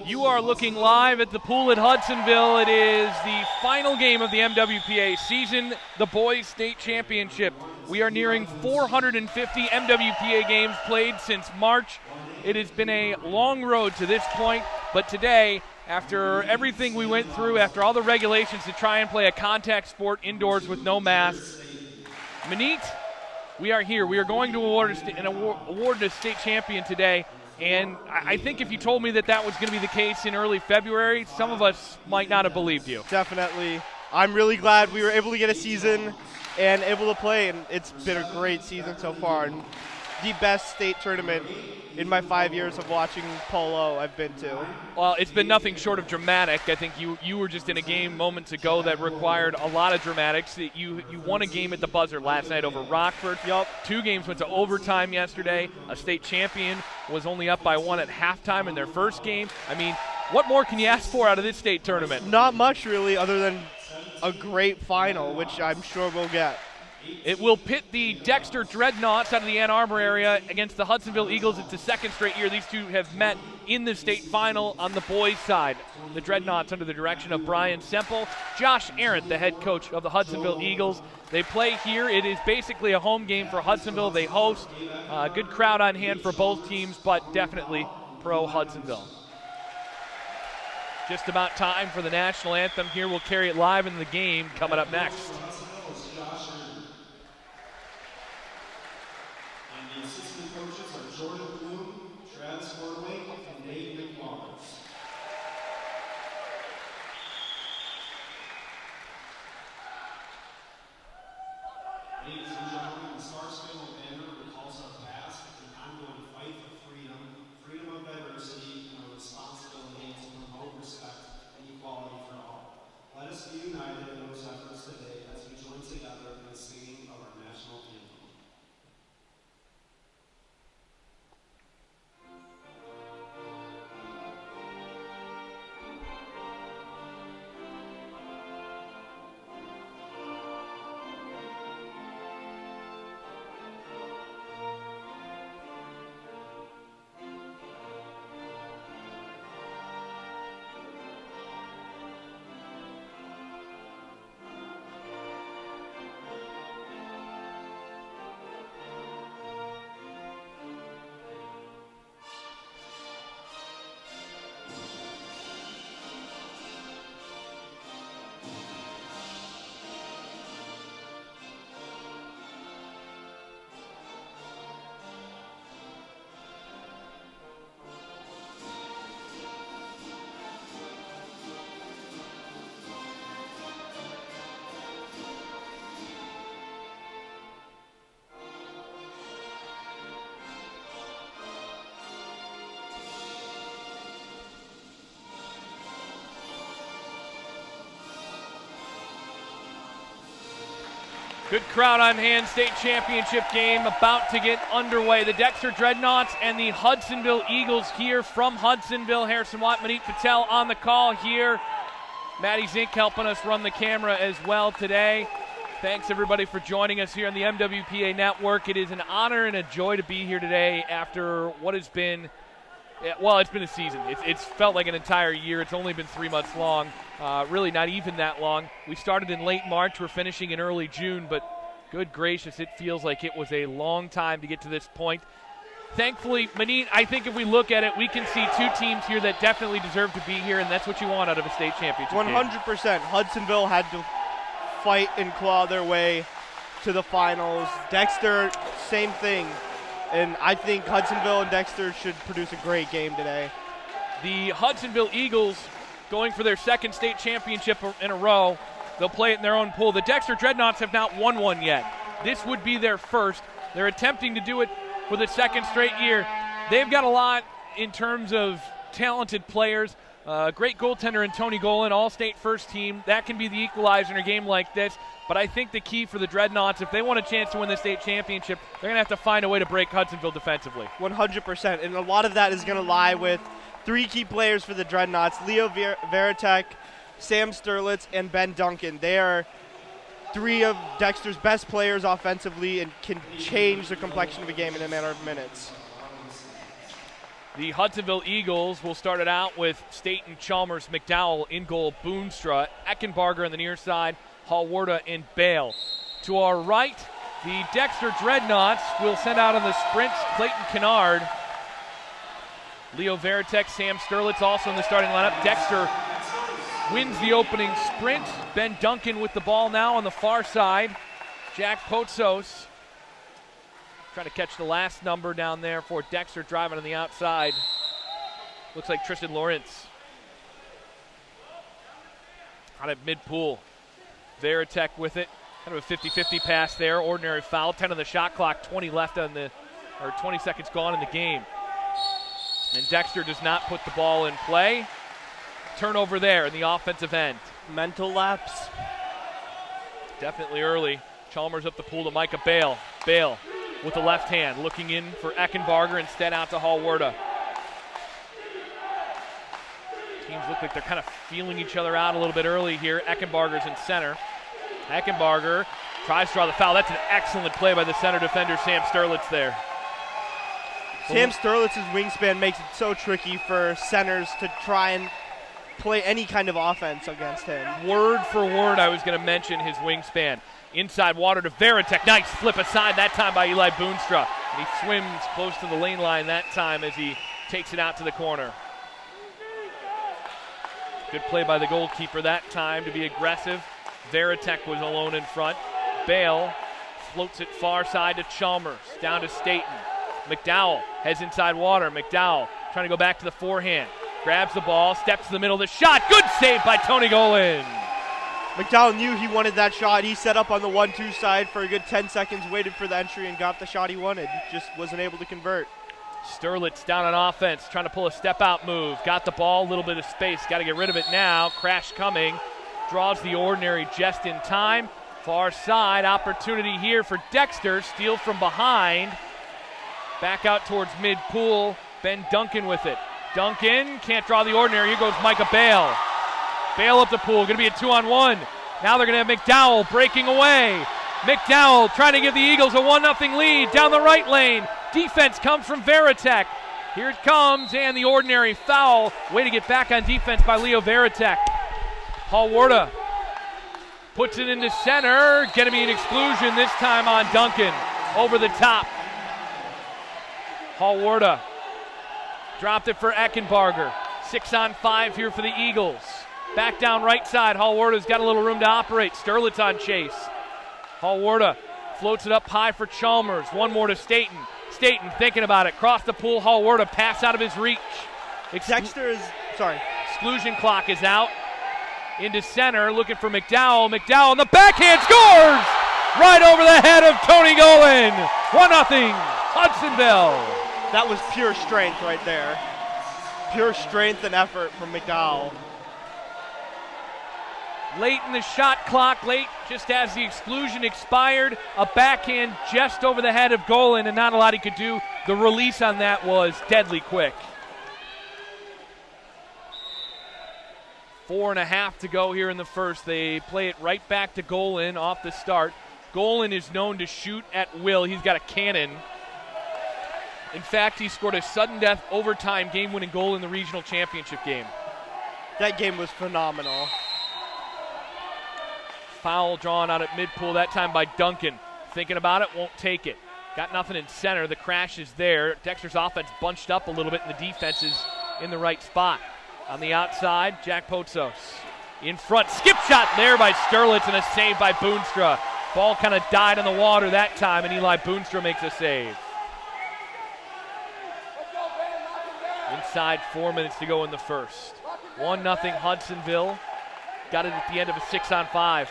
You are looking live at the pool at Hudsonville. It is the final game of the MWPA season, the Boys State Championship. We are nearing 450 MWPA games played since March. It has been a long road to this point, but today, after everything we went through, after all the regulations to try and play a contact sport indoors with no masks, Manit, we are here. We are going to award a state champion today. And I think if you told me that that was going to be the case in early February, some of us might not have believed you. Definitely. I'm really glad we were able to get a season and able to play, and it's been a great season so far. And the best state tournament in my 5 years of watching polo I've been to. Well, it's been nothing short of dramatic. I think you were just in a game moments ago that required a lot of dramatics. You won a game at the buzzer last night over Rockford. Yup. 2 games went to overtime yesterday. A state champion was only up by 1 at halftime in their first game. I mean, what more can you ask for out of this state tournament? Not much, really, other than a great final, which I'm sure we'll get. It will pit the Dexter Dreadnoughts out of the Ann Arbor area against the Hudsonville Eagles. It's the second straight year these two have met in the state final on the boys' side. The Dreadnoughts under the direction of Brian Semple, Josh Arendt, the head coach of the Hudsonville Eagles. They play here. It is basically a home game for Hudsonville. They host. Good crowd on hand for both teams, but definitely pro Hudsonville. Just about time for the national anthem here. We'll carry it live in the game coming up next. Good crowd on hand, state championship game about to get underway. The Dexter Dreadnoughts and the Hudsonville Eagles here from Hudsonville. Harrison Watt, Manit Patel on the call here. Maddie Zink helping us run the camera as well today. Thanks everybody for joining us here on the MWPA Network. It is an honor and a joy to be here today after what has been, well, it's been a season. It's felt like an entire year. It's only been 3 months long. Really not even that long. We started in late March. We're finishing in early June, but good gracious, it feels like it was a long time to get to this point. Thankfully, Manit, I think if we look at it, we can see 2 teams here that definitely deserve to be here, and that's what you want out of a state championship 100%. game. Hudsonville had to fight and claw their way to the finals. Dexter, same thing. And I think Hudsonville and Dexter should produce a great game today. The Hudsonville Eagles going for their second state championship in a row. They'll play it in their own pool. The Dexter Dreadnoughts have not won one yet. This would be their first. They're attempting to do it for the second straight year. They've got a lot in terms of talented players. Great goaltender in Tony Golan, all-state first team. That can be the equalizer in a game like this. But I think the key for the Dreadnoughts, if they want a chance to win the state championship, they're going to have to find a way to break Hudsonville defensively. 100%. And a lot of that is going to lie with 3 key players for the Dreadnoughts, Leo Veritek, Sam Sterlitz, and Ben Duncan. They are 3 of Dexter's best players offensively and can change the complexion of a game in a matter of minutes. The Hudsonville Eagles will start it out with Staten, Chalmers, McDowell in goal, Boonstra, Eckenbarger on the near side, Hallwarda, and Bale. To our right, the Dexter Dreadnoughts will send out on the sprints Clayton Kennard, Leo Veritek, Sam Sterlitz also in the starting lineup. Dexter wins the opening sprint. Ben Duncan with the ball now on the far side. Jack Potsos trying to catch the last number down there for Dexter, driving on the outside. Looks like Tristan Lawrence. Out at mid-pool. Veritek with it. Kind of a 50-50 pass there. Ordinary foul. 10 on the shot clock. 20 left on the, or 20 seconds gone in the game. And Dexter does not put the ball in play. Turnover there in the offensive end. Mental lapse. Definitely early. Chalmers up the pool to Micah Bale. Bale with the left hand, looking in for Eckenbarger, instead out to Hallwarda. Teams look like they're kind of feeling each other out a little bit early here. Eckenbarger's in center. Eckenbarger tries to draw the foul. That's an excellent play by the center defender, Sam Sterlitz there. Sam Sterlitz's wingspan makes it so tricky for centers to try and play any kind of offense against him. Word for word, I was going to mention his wingspan. Inside water to Veritek. Nice flip aside that time by Eli Boonstra. And he swims close to the lane line that time as he takes it out to the corner. Good play by the goalkeeper that time to be aggressive. Veritek was alone in front. Bale floats it far side to Chalmers. Down to Staten. McDowell heads inside water. McDowell trying to go back to the forehand. Grabs the ball, steps to the middle of the shot. Good save by Tony Golan. McDowell knew he wanted that shot. He set up on the 1-2 side for a good 10 seconds, waited for the entry, and got the shot he wanted. Just wasn't able to convert. Sterlitz down on offense, trying to pull a step-out move. Got the ball, a little bit of space. Got to get rid of it now. Crash coming. Draws the ordinary just in time. Far side, opportunity here for Dexter. Steal from behind. Back out towards mid-pool. Ben Duncan with it. Duncan can't draw the ordinary. Here goes Micah Bale. Bale up the pool, going to be a 2-on-1. Now they're going to have McDowell breaking away. McDowell trying to give the Eagles a 1-0 lead down the right lane. Defense comes from Veritek. Here it comes, and the ordinary foul. Way to get back on defense by Leo Veritek. Hallwarda puts it into center. Going to be an exclusion this time on Duncan. Over the top. Hallwarda dropped it for Eckenbarger. 6-on-5 here for the Eagles. Back down right side. Hallwarda's got a little room to operate. Sterlitz on chase. Hallwarda floats it up high for Chalmers. One more to Staten. Staten thinking about it. Cross the pool. Hallwarda pass out of his reach. Exclusion clock is out. Into center, looking for McDowell. McDowell on the backhand scores! Right over the head of Tony Golan. 1-0, Hudsonville. That was pure strength right there. Pure strength and effort from McDowell. Late in the shot clock, late just as the exclusion expired, a backhand just over the head of Golan, and not a lot he could do. The release on that was deadly quick. 4.5 to go here in the first. They play it right back to Golan off the start. Golan is known to shoot at will. He's got a cannon. In fact, he scored a sudden death overtime game-winning goal in the regional championship game. That game was phenomenal. Foul drawn out at mid-pool that time by Duncan. Thinking about it, won't take it. Got nothing in center. The crash is there. Dexter's offense bunched up a little bit, and the defense is in the right spot. On the outside, Jack Potsos. In front, skip shot there by Sterlitz, and a save by Boonstra. Ball kind of died on the water that time, and Eli Boonstra makes a save. Inside 4 minutes to go in the first. 1-0 Hudsonville. Got it at the end of a 6-on-5.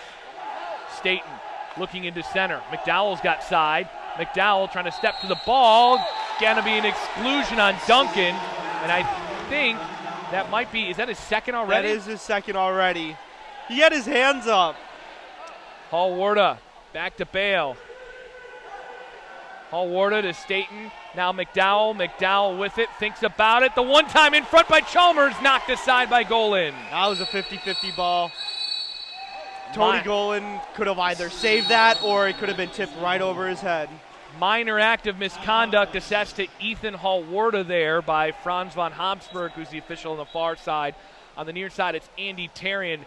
Staten looking into center. McDowell's got side. McDowell trying to step to the ball. Gonna be an exclusion on Duncan. And I think that might be, is that his second already? That is his second already. He had his hands up. Hallwarda back to Bale. Hallwarda to Staten. Now McDowell. McDowell with it. Thinks about it. The one time in front by Chalmers. Knocked aside by Golan. That was a 50-50 ball. Tony Golan could have either saved that or it could have been tipped right over his head. Minor act of misconduct assessed to Ethan Hallwarda there by Franz von Habsburg, who's the official on the far side. On the near side, it's Andy Tarian.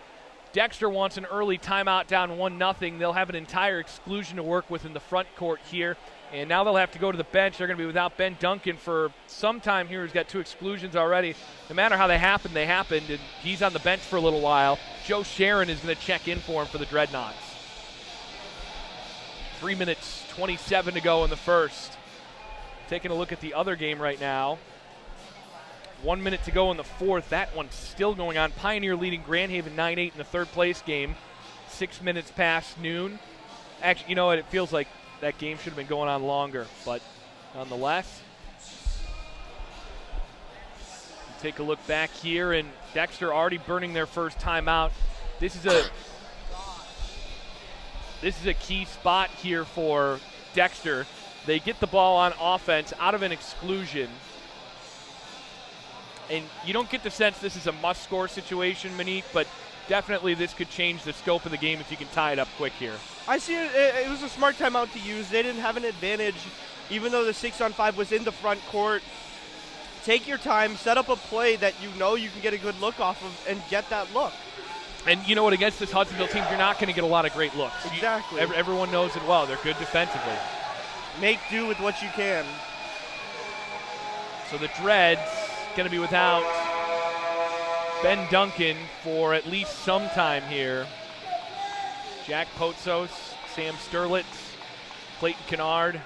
Dexter wants an early timeout down 1-0. They'll have an entire exclusion to work with in the front court here. And now they'll have to go to the bench. They're going to be without Ben Duncan for some time here. He's got 2 exclusions already. No matter how they happened, and he's on the bench for a little while. Joe Sharon is going to check in for him for the Dreadnoughts. 3 minutes, 27 to go in the first. Taking a look at the other game right now. 1 minute to go in the fourth. That one's still going on. Pioneer leading Grand Haven 9-8 in the third place game. 6 minutes past noon. Actually, you know what? It feels like that game should have been going on longer, but nonetheless. Take a look back here, and Dexter already burning their first timeout. This is a key spot here for Dexter. They get the ball on offense out of an exclusion. And you don't get the sense this is a must-score situation, Monique, but definitely this could change the scope of the game if you can tie it up quick here. I see it was a smart timeout to use. They didn't have an advantage, even though the 6-on-5 was in the front court. Take your time, set up a play that you know you can get a good look off of, and get that look. And you know what, against this Hudsonville team, you're not going to get a lot of great looks. Exactly. Everyone knows it well. They're good defensively. Make do with what you can. So the Dreads going to be without Ben Duncan for at least some time here. Jack Potzos, Sam Sterlitz, Clayton Kennard.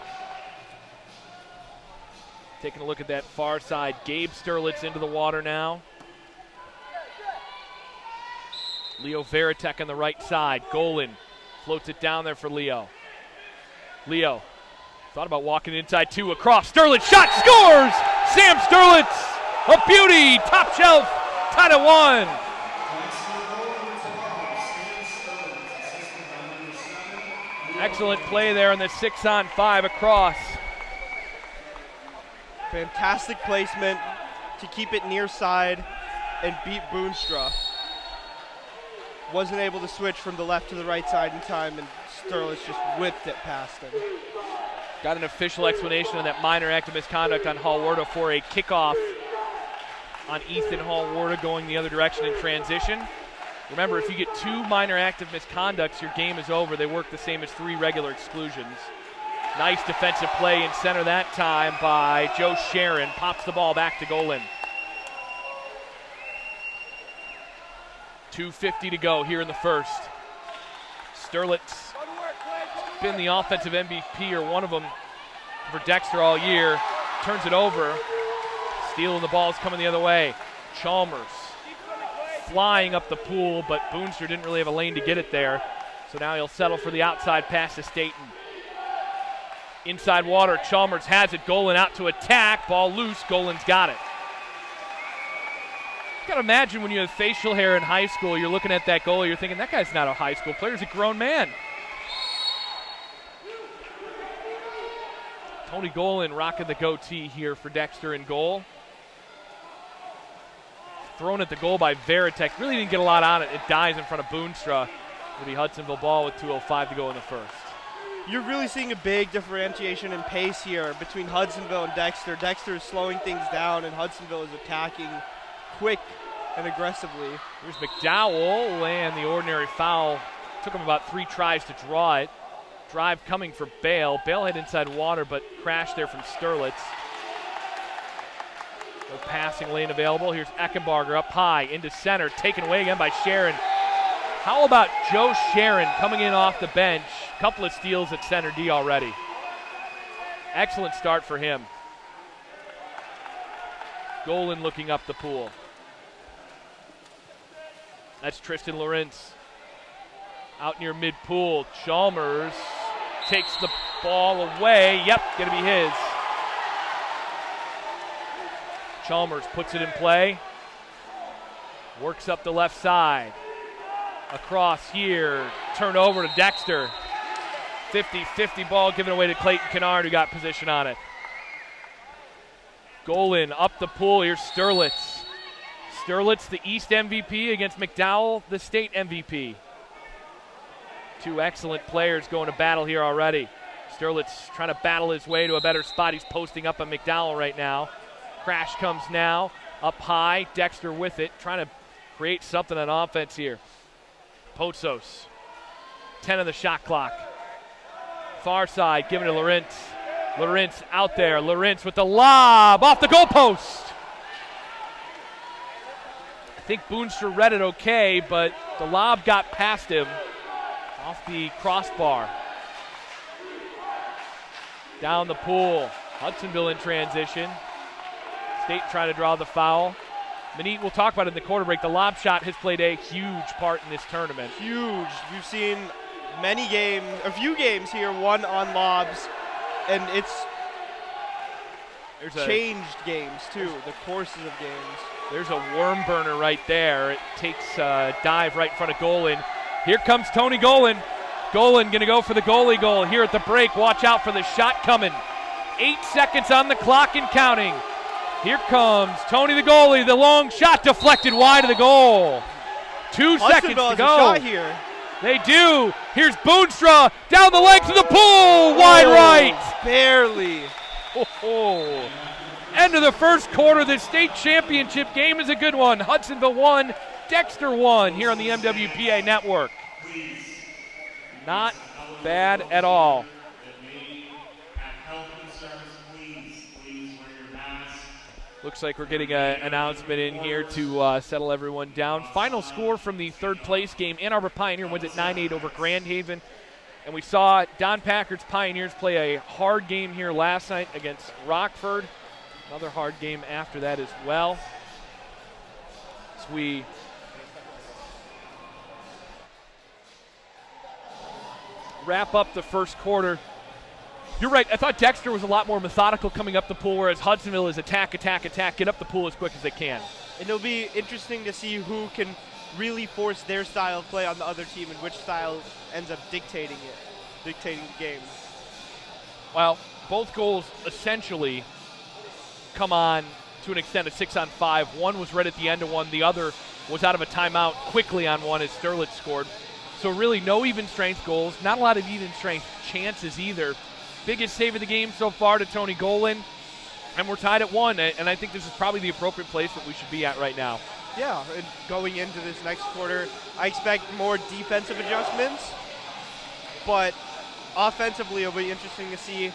Taking a look at that far side. Gabe Sterlitz into the water now. Leo Veritek on the right side. Golan floats it down there for Leo. Leo thought about walking inside 2 across. Sterlitz shot, scores! Sam Sterlitz, a beauty, top shelf, tied at 1. Excellent play there on the 6-on-5 across. Fantastic placement to keep it near side and beat Boonstra. Wasn't able to switch from the left to the right side in time, and Sterlitz just whipped it past him. Got an official explanation on that minor act of misconduct on Hallwarda for a kickoff on Ethan Hallwarda going the other direction in transition. Remember, if you get 2 minor act of misconducts, your game is over. They work the same as 3 regular exclusions. Nice defensive play in center that time by Joe Sharon. Pops the ball back to Golan. 2:50 to go here in the first. Sterlitz been the offensive MVP, or one of them, for Dexter all year. Turns it over. Stealing the ball is coming the other way. Chalmers flying up the pool, but Boonstra didn't really have a lane to get it there. So now he'll settle for the outside pass to Staten. Inside water, Chalmers has it. Golan out to attack. Ball loose. Golan's got it. You gotta imagine when you have facial hair in high school, you're looking at that goalie, you're thinking, that guy's not a high school player, he's a grown man. Tony Golan rocking the goatee here for Dexter in goal. Thrown at the goal by Veritek. Really didn't get a lot on it. It dies in front of Boonstra. It'll be Hudsonville ball with 2:05 to go in the first. You're really seeing a big differentiation in pace here between Hudsonville and Dexter. Dexter is slowing things down, and Hudsonville is attacking quick and aggressively. Here's McDowell, and the ordinary foul. Took him about 3 tries to draw it. Drive coming for Bale. Bale had inside water, but crashed there from Sterlitz. No passing lane available. Here's Eckenbarger up high into center, taken away again by Sharon. How about Joe Sharon coming in off the bench? Couple of steals at center D already. Excellent start for him. Golan looking up the pool. That's Tristan Lawrence. Out near mid-pool, Chalmers takes the ball away. Yep, gonna be his. Chalmers puts it in play. Works up the left side. Across here, turn over to Dexter. 50-50 ball given away to Clayton Kennard, who got position on it. Golan up the pool, here's Sterlitz. Sterlitz, the East MVP, against McDowell, the state MVP. 2 excellent players going to battle here already. Sterlitz trying to battle his way to a better spot. He's posting up on McDowell right now. Crash comes now, up high. Dexter with it, trying to create something on offense here. Potsos, 10 on the shot clock. Far side, giving to Lawrence. Lawrence out there. Lawrence with the lob off the goalpost. I think Boonstra read it okay, but the lob got past him off the crossbar. Down the pool. Hudsonville in transition. State trying to draw the foul. Manit, we'll talk about it in the quarter break. The lob shot has played a huge part in this tournament. Huge. We've seen a few games here won on lobs, and it's changed games too, the courses of games. There's a worm burner right there. It takes a dive right in front of Golan. Here comes Tony Golan. Golan going to go for the goalie goal here at the break. Watch out for the shot coming. 8 seconds on the clock and counting. Here comes Tony the goalie. The long shot deflected wide of the goal. 2 seconds to go. Shot here. They do. Here's Boonstra down the length of the pool. Wide right. Barely. Oh. End of the first quarter. The state championship game is a good one. Hudsonville 1, Dexter 1 here on the MWPA network. Not bad at all. Looks like we're getting an announcement in here to settle everyone down. Final score from the third place game. Ann Arbor Pioneer wins at 9-8 over Grand Haven. And we saw Don Packard's Pioneers play a hard game here last night against Rockford. Another hard game after that as well. As we wrap up the first quarter. You're right. I thought Dexter was a lot more methodical coming up the pool, whereas Hudsonville is attack, get up the pool as quick as they can. And it'll be interesting to see who can really force their style of play on the other team and which style ends up dictating the game. Well, both goals essentially come on to an extent of 6-on-5. One was right at the end of one. The other was out of a timeout quickly on one as Sterlitz scored. So really no even strength goals, not a lot of even strength chances either. Biggest save of the game so far to Tony Golan, and we're tied at 1, and I think this is probably the appropriate place that we should be at right now. Yeah, and going into this next quarter, I expect more defensive adjustments, but offensively it'll be interesting to see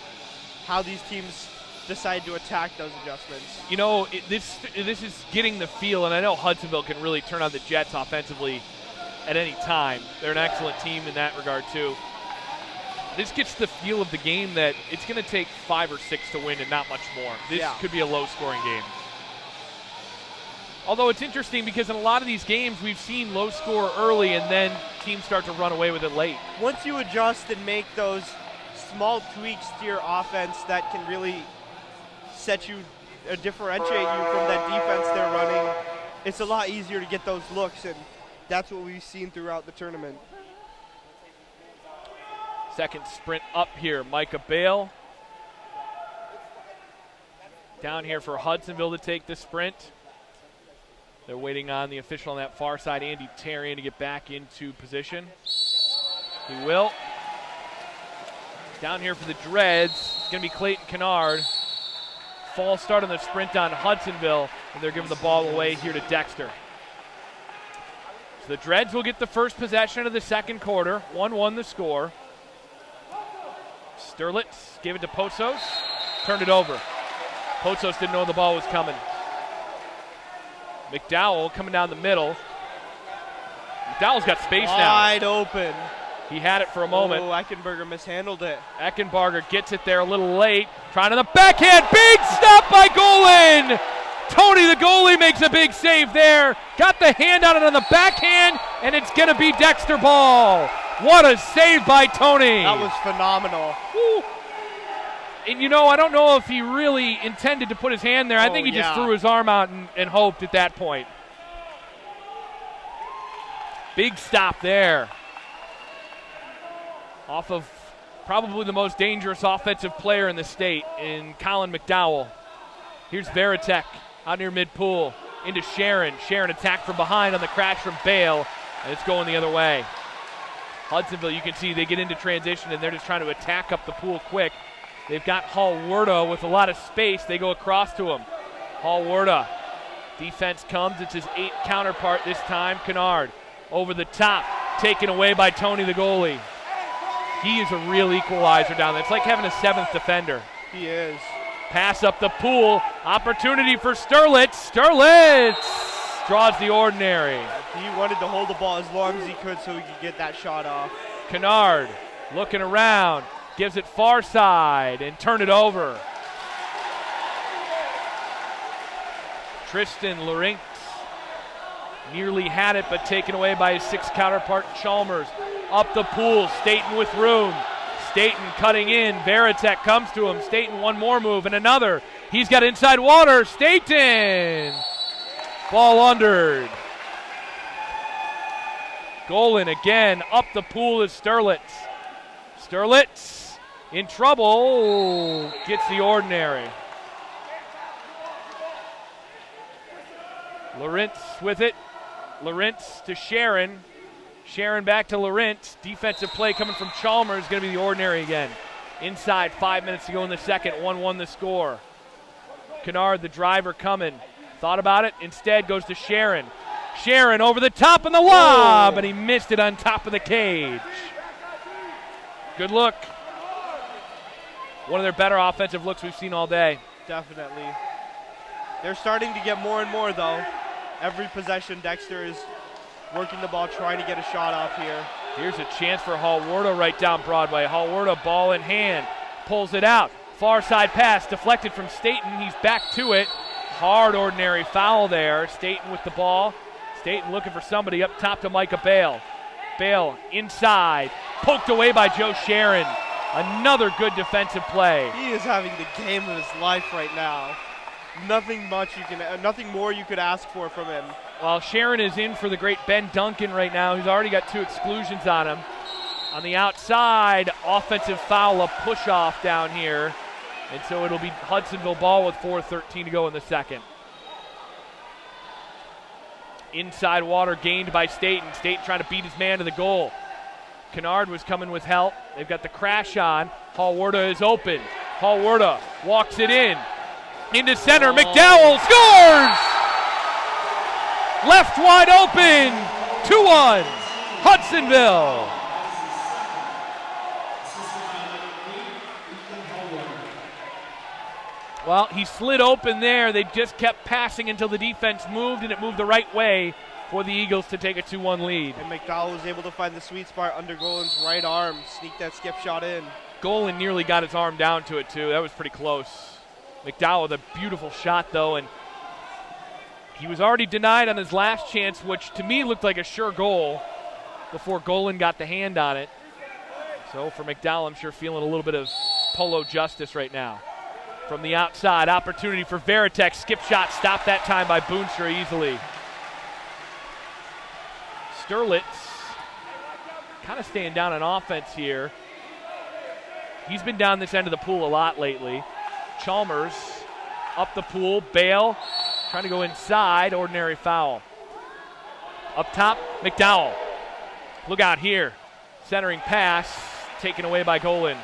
how these teams decide to attack those adjustments. You know, this is getting the feel, and I know Hudsonville can really turn on the Jets offensively at any time. They're an excellent team in that regard too. This gets the feel of the game that it's going to take 5 or 6 to win and not much more. This could be a low-scoring game. Although it's interesting because in a lot of these games we've seen low score early and then teams start to run away with it late. Once you adjust and make those small tweaks to your offense that can really set you, differentiate you from that defense they're running, it's a lot easier to get those looks, and that's what we've seen throughout the tournament. Second sprint up here, Micah Bale. Down here for Hudsonville to take the sprint. They're waiting on the official on that far side, Andy Tarian, to get back into position. He will. Down here for the Dreads, it's going to be Clayton Kennard. False start on the sprint on Hudsonville, and they're giving the ball away here to Dexter. So the Dreads will get the first possession of the second quarter. 1-1 the score. Sterlitz gave it to Potsos, turned it over. Potsos didn't know the ball was coming. McDowell coming down the middle. McDowell's got space now. Wide open. He had it for a moment. Oh, Eckenberger mishandled it. Eckenberger gets it there a little late. Trying to the backhand. Big stop by Golan. Tony the goalie makes a big save there. Got the hand on it on the backhand, and it's going to be Dexter ball. What a save by Tony. That was phenomenal. Woo. And, you know, I don't know if he really intended to put his hand there. I think he just threw his arm out and hoped at that point. Big stop there. Off of probably the most dangerous offensive player in the state in Colin McDowell. Here's Veritek out near mid-pool into Sharon. Sharon attacked from behind on the crash from Bale, and it's going the other way. Hudsonville, you can see they get into transition and they're just trying to attack up the pool quick. They've got Hallwarda with a lot of space. They go across to him. Hallwarda. Defense comes. It's his 8th counterpart this time. Kennard over the top. Taken away by Tony, the goalie. He is a real equalizer down there. It's like having a 7th defender. He is. Pass up the pool. Opportunity for Sterlitz. Sterlitz draws the ordinary. He wanted to hold the ball as long as he could so he could get that shot off. Kennard looking around. Gives it far side and turn it over. Tristan Larinx nearly had it, but taken away by his 6th counterpart, Chalmers. Up the pool, Staten with room. Staten cutting in, Veritek comes to him. Staten one more move and another. He's got inside water, Staten! Ball undered. Golan again, up the pool is Sterlitz. Sterlitz in trouble, gets the ordinary. Lawrence with it. Lawrence to Sharon. Sharon back to Lawrence. Defensive play coming from Chalmers, going to be the ordinary again. Inside, 5 minutes to go in the second, 1-1 the score. Kennard, the driver, coming. Thought about it, instead goes to Sharon. Sharon over the top and the lob, and he missed it on top of the cage. Good look. One of their better offensive looks we've seen all day. Definitely. They're starting to get more and more, though. Every possession, Dexter is working the ball, trying to get a shot off here. Here's a chance for Hallwarda right down Broadway. Hallwarda, ball in hand, pulls it out. Far side pass, deflected from Staten. He's back to it. Hard ordinary foul there. Staten with the ball. Staten looking for somebody up top to Micah Bale. Bale inside, poked away by Joe Sharon. Another good defensive play. He is having the game of his life right now. Nothing more you could ask for from him. Well, Sharon is in for the great Ben Duncan right now. He's already got 2 exclusions on him. On the outside, offensive foul, a push-off down here. And so it'll be Hudsonville ball with 4:13 to go in the second. Inside water gained by Staten. Staten trying to beat his man to the goal. Kennard was coming with help. They've got the crash on. Hallwarda is open. Hallwarda walks it in. Into center, McDowell scores! Left wide open, 2-1, Hudsonville. Well, he slid open there. They just kept passing until the defense moved, and it moved the right way for the Eagles to take a 2-1 lead. And McDowell was able to find the sweet spot under Golan's right arm, sneak that skip shot in. Golan nearly got his arm down to it, too. That was pretty close. McDowell with a beautiful shot, though, and he was already denied on his last chance, which to me looked like a sure goal before Golan got the hand on it. So for McDowell, I'm sure feeling a little bit of polo justice right now. From the outside, opportunity for Veritek. Skip shot, stopped that time by Boonstra easily. Sterlitz kind of staying down on offense here. He's been down this end of the pool a lot lately. Chalmers up the pool. Bale trying to go inside. Ordinary foul. Up top, McDowell. Look out here. Centering pass taken away by Golan.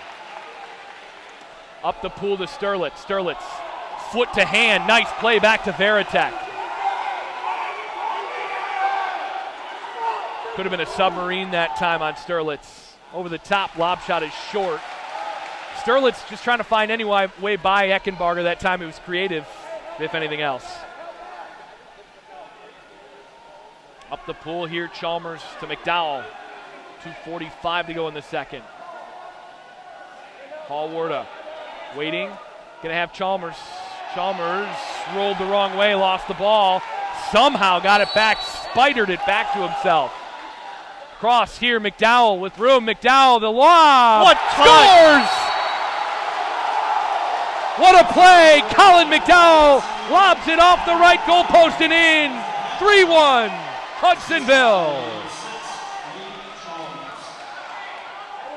Up the pool to Sterlitz. Sterlitz, foot to hand. Nice play back to Veritek. Could have been a submarine that time on Sterlitz. Over the top, lob shot is short. Sterlitz just trying to find any way by Eckenbarger. That time it was creative, if anything else. Up the pool here, Chalmers to McDowell. 2:45 to go in the second. Hallwarda waiting, gonna have Chalmers. Chalmers rolled the wrong way, lost the ball. Somehow got it back, spidered it back to himself. Cross here, McDowell with room. McDowell, the lob. What scores! What a play! Colin McDowell lobs it off the right goalpost and in. 3-1, Hudsonville.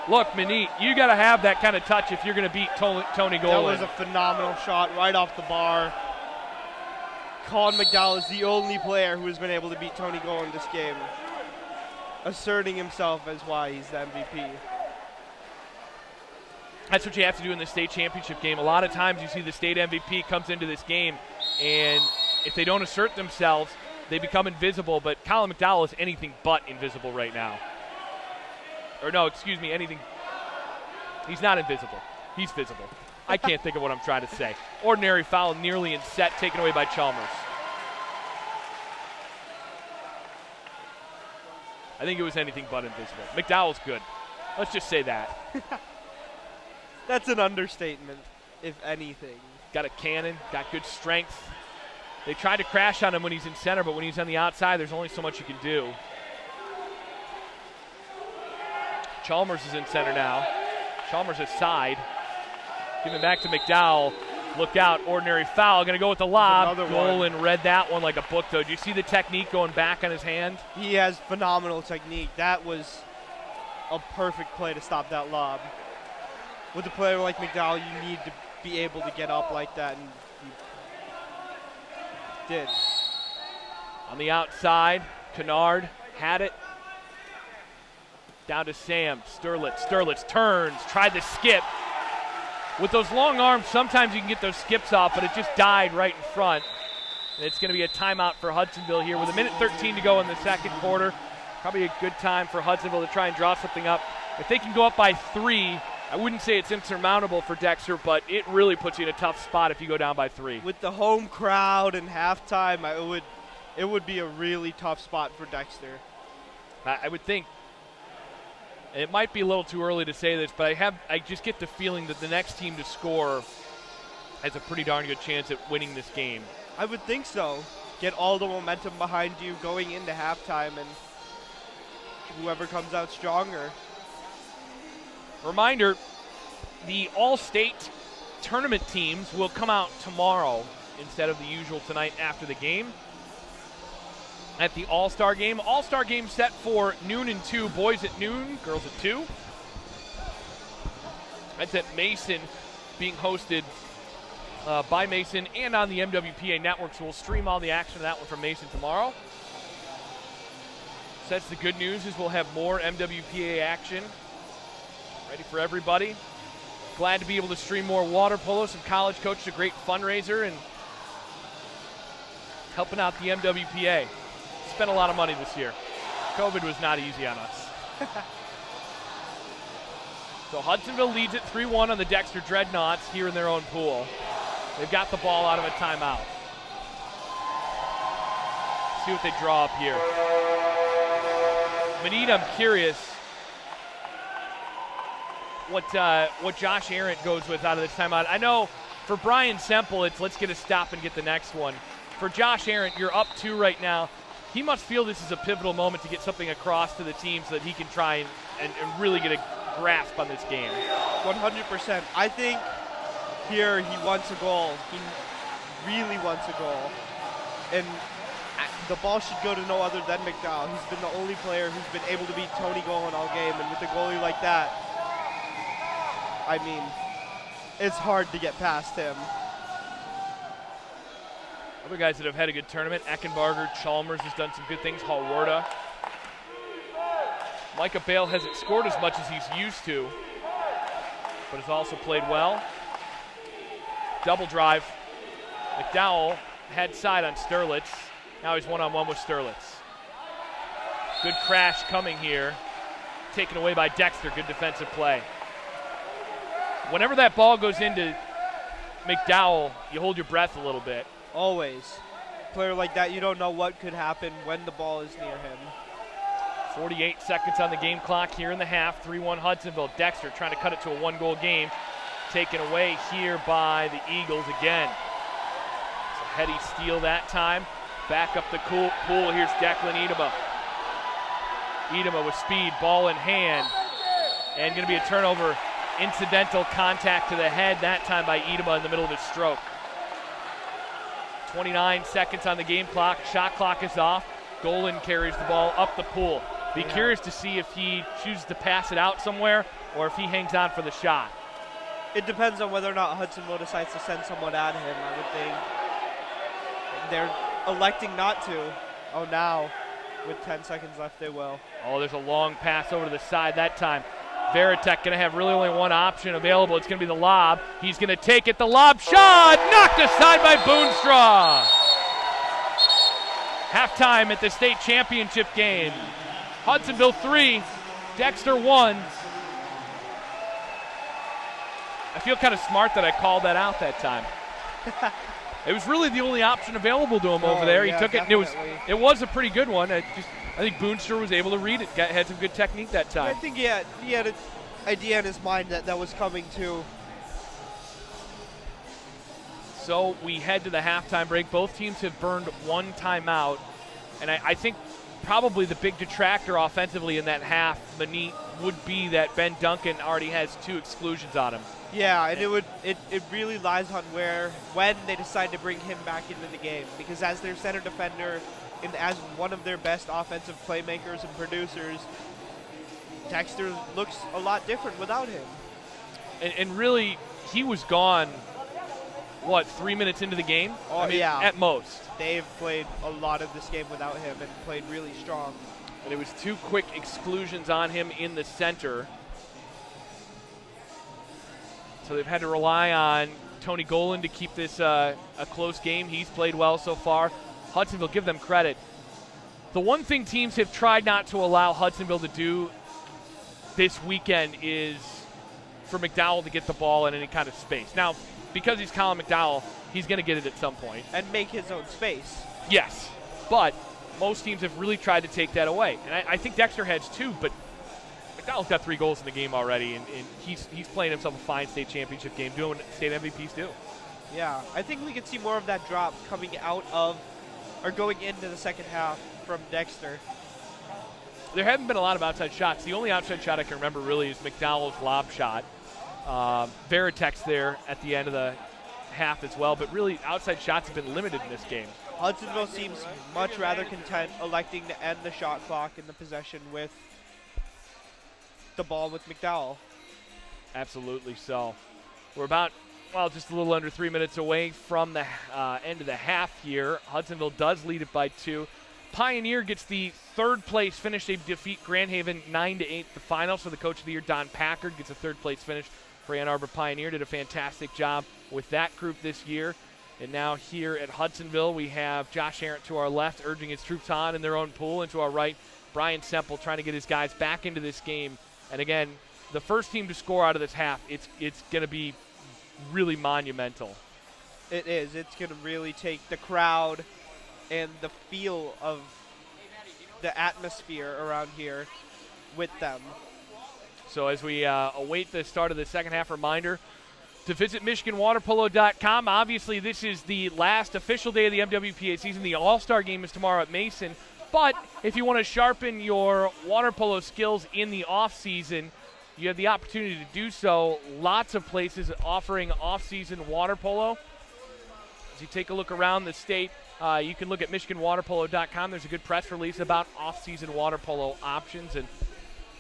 Look, Manit, you got to have that kind of touch if you're going to beat Tony Golan. That was a phenomenal shot right off the bar. Colin McDowell is the only player who has been able to beat Tony Golan this game. asserting himself as why he's the MVP. That's what you have to do in the state championship game. A lot of times you see the state MVP comes into this game, and if they don't assert themselves, they become invisible. But Colin McDowell is anything but invisible right now. Or no, excuse me, anything. He's not invisible. He's visible. I can't think of what I'm trying to say. Ordinary foul nearly in set, taken away by Chalmers. I think it was anything but invisible. McDowell's good. Let's just say that. That's an understatement, if anything. Got a cannon, got good strength. They tried to crash on him when he's in center, but when he's on the outside, there's only so much you can do. Chalmers is in center now. Chalmers is side. Giving back to McDowell. Look out, ordinary foul. Going to go with the lob. Golan read that one like a book, though. Do you see the technique going back on his hand? He has phenomenal technique. That was a perfect play to stop that lob. With a player like McDowell, you need to be able to get up like that, and he did. On the outside, Kennard had it. Down to Sam. Sterlitz turns, tried to skip. With those long arms, sometimes you can get those skips off, but it just died right in front. And it's going to be a timeout for Hudsonville here with 1:13 to go in the second quarter. Probably a good time for Hudsonville to try and draw something up. If they can go up by 3, I wouldn't say it's insurmountable for Dexter, but it really puts you in a tough spot if you go down by 3. With the home crowd and halftime, it would be a really tough spot for Dexter. I would think. It might be a little too early to say this, but I just get the feeling that the next team to score has a pretty darn good chance at winning this game. I would think so. Get all the momentum behind you going into halftime, and whoever comes out stronger. Reminder, the all-state tournament teams will come out tomorrow instead of the usual tonight after the game. At the All-Star game. All-Star game set for noon and 2. Boys at noon, girls at 2. That's at Mason, being hosted by Mason and on the MWPA network. So we'll stream all the action of that one from Mason tomorrow. So that's the good news, is we'll have more MWPA action ready for everybody. Glad to be able to stream more water polo. Some college coaches, a great fundraiser, and helping out the MWPA. Spent a lot of money this year. COVID was not easy on us. So Hudsonville leads it 3-1 on the Dexter Dreadnoughts here in their own pool. They've got the ball out of a timeout. See what they draw up here. Manita, I'm curious what Josh Arendt goes with out of this timeout. I know for Brian Semple, it's let's get a stop and get the next one. For Josh Arendt, you're up 2 right now. He must feel this is a pivotal moment to get something across to the team so that he can try and really get a grasp on this game. 100%. I think here he wants a goal. He really wants a goal. And the ball should go to no other than McDowell. He's been the only player who's been able to beat Tony Golan all game. And with a goalie like that, I mean, it's hard to get past him. Other guys that have had a good tournament, Eckenbarger, Chalmers has done some good things, Halwarda. Micah Bale hasn't scored as much as he's used to, but has also played well. Double drive. McDowell had side on Sterlitz. Now he's one-on-one with Sterlitz. Good crash coming here. Taken away by Dexter. Good defensive play. Whenever that ball goes into McDowell, you hold your breath a little bit. Always. Player like that, you don't know what could happen when the ball is near him. 48 seconds on the game clock here in the half. 3-1 Hudsonville. Dexter trying to cut it to a 1-goal game. Taken away here by the Eagles again. It's a heady steal that time. Back up the pool. Here's Declan Edema. Edema with speed, ball in hand. And going to be a turnover. Incidental contact to the head, that time by Edema in the middle of his stroke. 29 seconds on the game clock. Shot clock is off. Golan carries the ball up the pool. Be curious to see if he chooses to pass it out somewhere or if he hangs on for the shot. It depends on whether or not Hudsonville decides to send someone at him, I would think. They're electing not to. Oh, now with 10 seconds left, they will. Oh, there's a long pass over to the side that time. Veritek going to have really only one option available. It's going to be the lob. He's going to take it. The lob shot knocked aside by Boonstra. Halftime at the state championship game. Hudsonville 3, Dexter 1. I feel kind of smart that I called that out that time. It was really the only option available to him over there. He took it, and it was a pretty good one. I think Boonstra was able to read it. Had some good technique that time. I think he had an idea in his mind that was coming too. So we head to the halftime break. Both teams have burned one timeout, and I think probably the big detractor offensively in that half, Manit, would be that Ben Duncan already has 2 exclusions on him. Yeah, and it really lies on when they decide to bring him back into the game, because as their center defender and as one of their best offensive playmakers and producers, Dexter looks a lot different without him. And really, he was gone, 3 minutes into the game? Oh, yeah. At most. They've played a lot of this game without him and played really strong. And it was 2 quick exclusions on him in the center. So they've had to rely on Tony Golan to keep this a close game. He's played well so far. Hudsonville, give them credit. The one thing teams have tried not to allow Hudsonville to do this weekend is for McDowell to get the ball in any kind of space. Now, because he's Colin McDowell, he's going to get it at some point. And make his own space. Yes, but most teams have really tried to take that away. And I think Dexter has too, but McDowell's got 3 goals in the game already, and he's playing himself a fine state championship game, doing what state MVPs do. Yeah, I think we could see more of that drop coming out of, or going into the second half from Dexter. There haven't been a lot of outside shots. The only outside shot I can remember really is McDowell's lob shot. Veritek's there at the end of the half as well, but really outside shots have been limited in this game. Hudsonville seems much rather content electing to end the shot clock in the possession with the ball with McDowell. Absolutely so. We're about, just a little under 3 minutes away from the end of the half here. Hudsonville does lead it by 2. Pioneer gets the 3rd place finish. They defeat Grand Haven 9-8 the final. So the coach of the year, Don Packard, gets a 3rd place finish for Ann Arbor Pioneer. Did a fantastic job with that group this year. And now here at Hudsonville, we have Josh Arent to our left urging his troops on in their own pool. And to our right, Brian Semple trying to get his guys back into this game. And again, the first team to score out of this half, it's going to be really monumental. It is. It's going to really take the crowd and the feel of the atmosphere around here with them. So as we await the start of the second half, reminder to visit MichiganWaterPolo.com. Obviously, this is the last official day of the MWPA season. The All-Star game is tomorrow at Mason. But if you want to sharpen your water polo skills in the off-season, you have the opportunity to do so. Lots of places offering off-season water polo. As you take a look around the state, you can look at MichiganWaterPolo.com. There's a good press release about off-season water polo options. And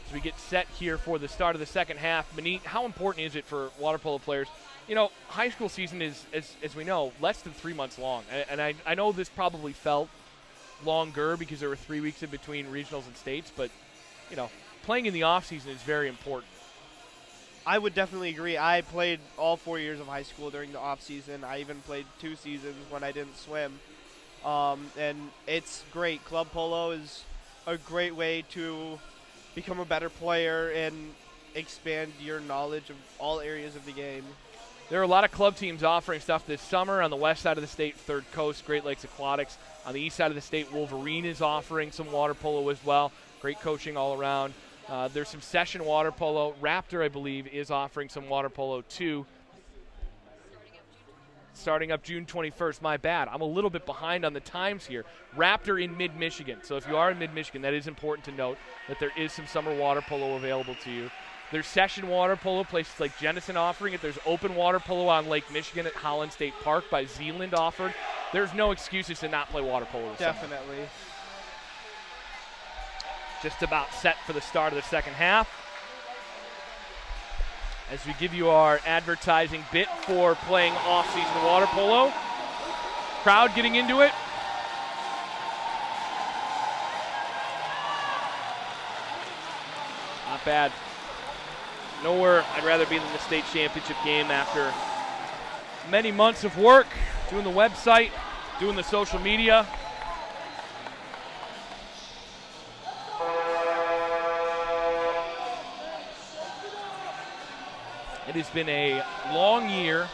as we get set here for the start of the second half, Manit, how important is it for water polo players? You know, high school season is, as we know, less than 3 months long. And I know this probably felt longer because there were 3 weeks in between regionals and states, but, you know, playing in the off-season is very important. I would definitely agree. I played all 4 years of high school during the off-season. I even played 2 seasons when I didn't swim. And it's great. Club polo is a great way to become a better player and expand your knowledge of all areas of the game. There are a lot of club teams offering stuff this summer. On the west side of the state, Third Coast, Great Lakes Aquatics. On the east side of the state, Wolverine is offering some water polo as well. Great coaching all around. There's some session water polo. Raptor, I believe, is offering some water polo too. Starting up June 21st. My bad. I'm a little bit behind on the times here. Raptor in mid-Michigan. So if you are in mid-Michigan, that is important to note that there is some summer water polo available to you. There's session water polo, places like Jenison offering it. There's open water polo on Lake Michigan at Holland State Park by Zealand offered. There's no excuses to not play water polo this Definitely. summer. Just about set for the start of the second half. As we give you our advertising bit for playing off-season water polo. Crowd getting into it. Not bad. Nowhere I'd rather be than the state championship game after many months of work, doing the website, doing the social media. It has been a long year,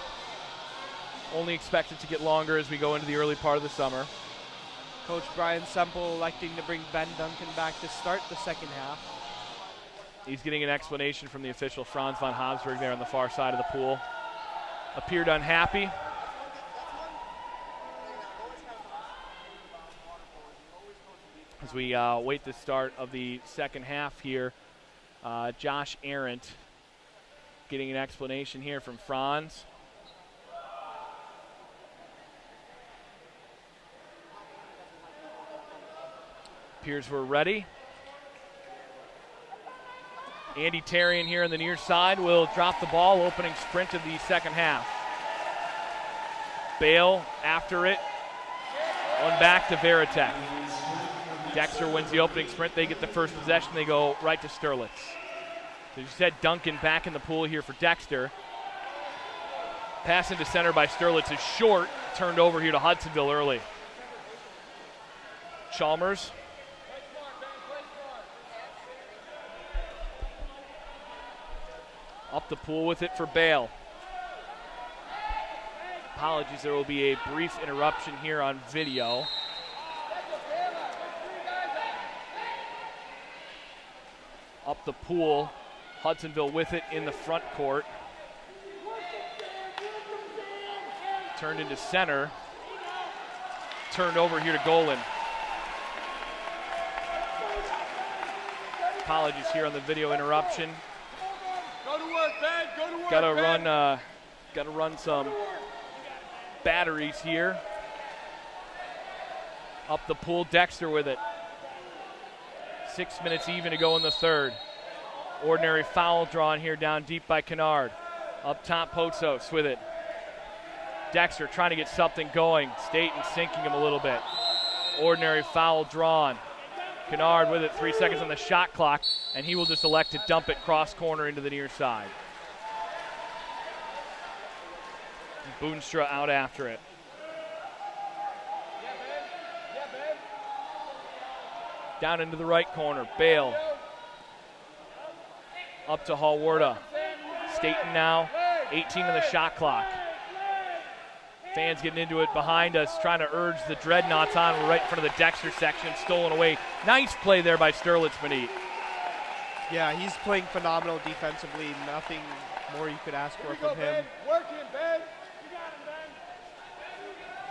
only expected to get longer as we go into the early part of the summer. Coach Brian Semple electing to bring Ben Duncan back to start the second half. He's getting an explanation from the official, Franz von Habsburg, there on the far side of the pool. Appeared unhappy. As we wait the start of the second half here, Josh Arendt getting an explanation here from Franz. Appears we're ready. Andy Tarian here on the near side will drop the ball, opening sprint of the second half. Bale after it. One back to Veritek. Dexter wins the opening sprint. They get the first possession. They go right to Sterlitz. As you said, Duncan back in the pool here for Dexter. Pass into center by Sterlitz is short. Turned over here to Hudsonville early. Chalmers. Up the pool with it for Bale. Apologies, there will be a brief interruption here on video. Up the pool. Hudsonville with it in the front court. Turned into center. Turned over here to Golan. Apologies here on the video interruption. Go to work, Ben. Go to work. Gotta run some batteries here. Up the pool, Dexter with it. 6 minutes even to go in the third. Ordinary foul drawn here down deep by Kennard. Up top, Potsos with it. Dexter trying to get something going. Staten sinking him a little bit. Ordinary foul drawn. Kennard with it, 3 seconds on the shot clock, and he will just elect to dump it cross corner into the near side. Boonstra out after it. Down into the right corner, Bale. Up to Hallwarda. Staten now, 18 on the shot clock. Fans getting into it behind us, trying to urge the Dreadnoughts on. We're right in front of the Dexter section, stolen away. Nice play there by Sterlitz Manit. Yeah, he's playing phenomenal defensively. Nothing more you could ask for from him. Work him, Ben. You got him, Ben.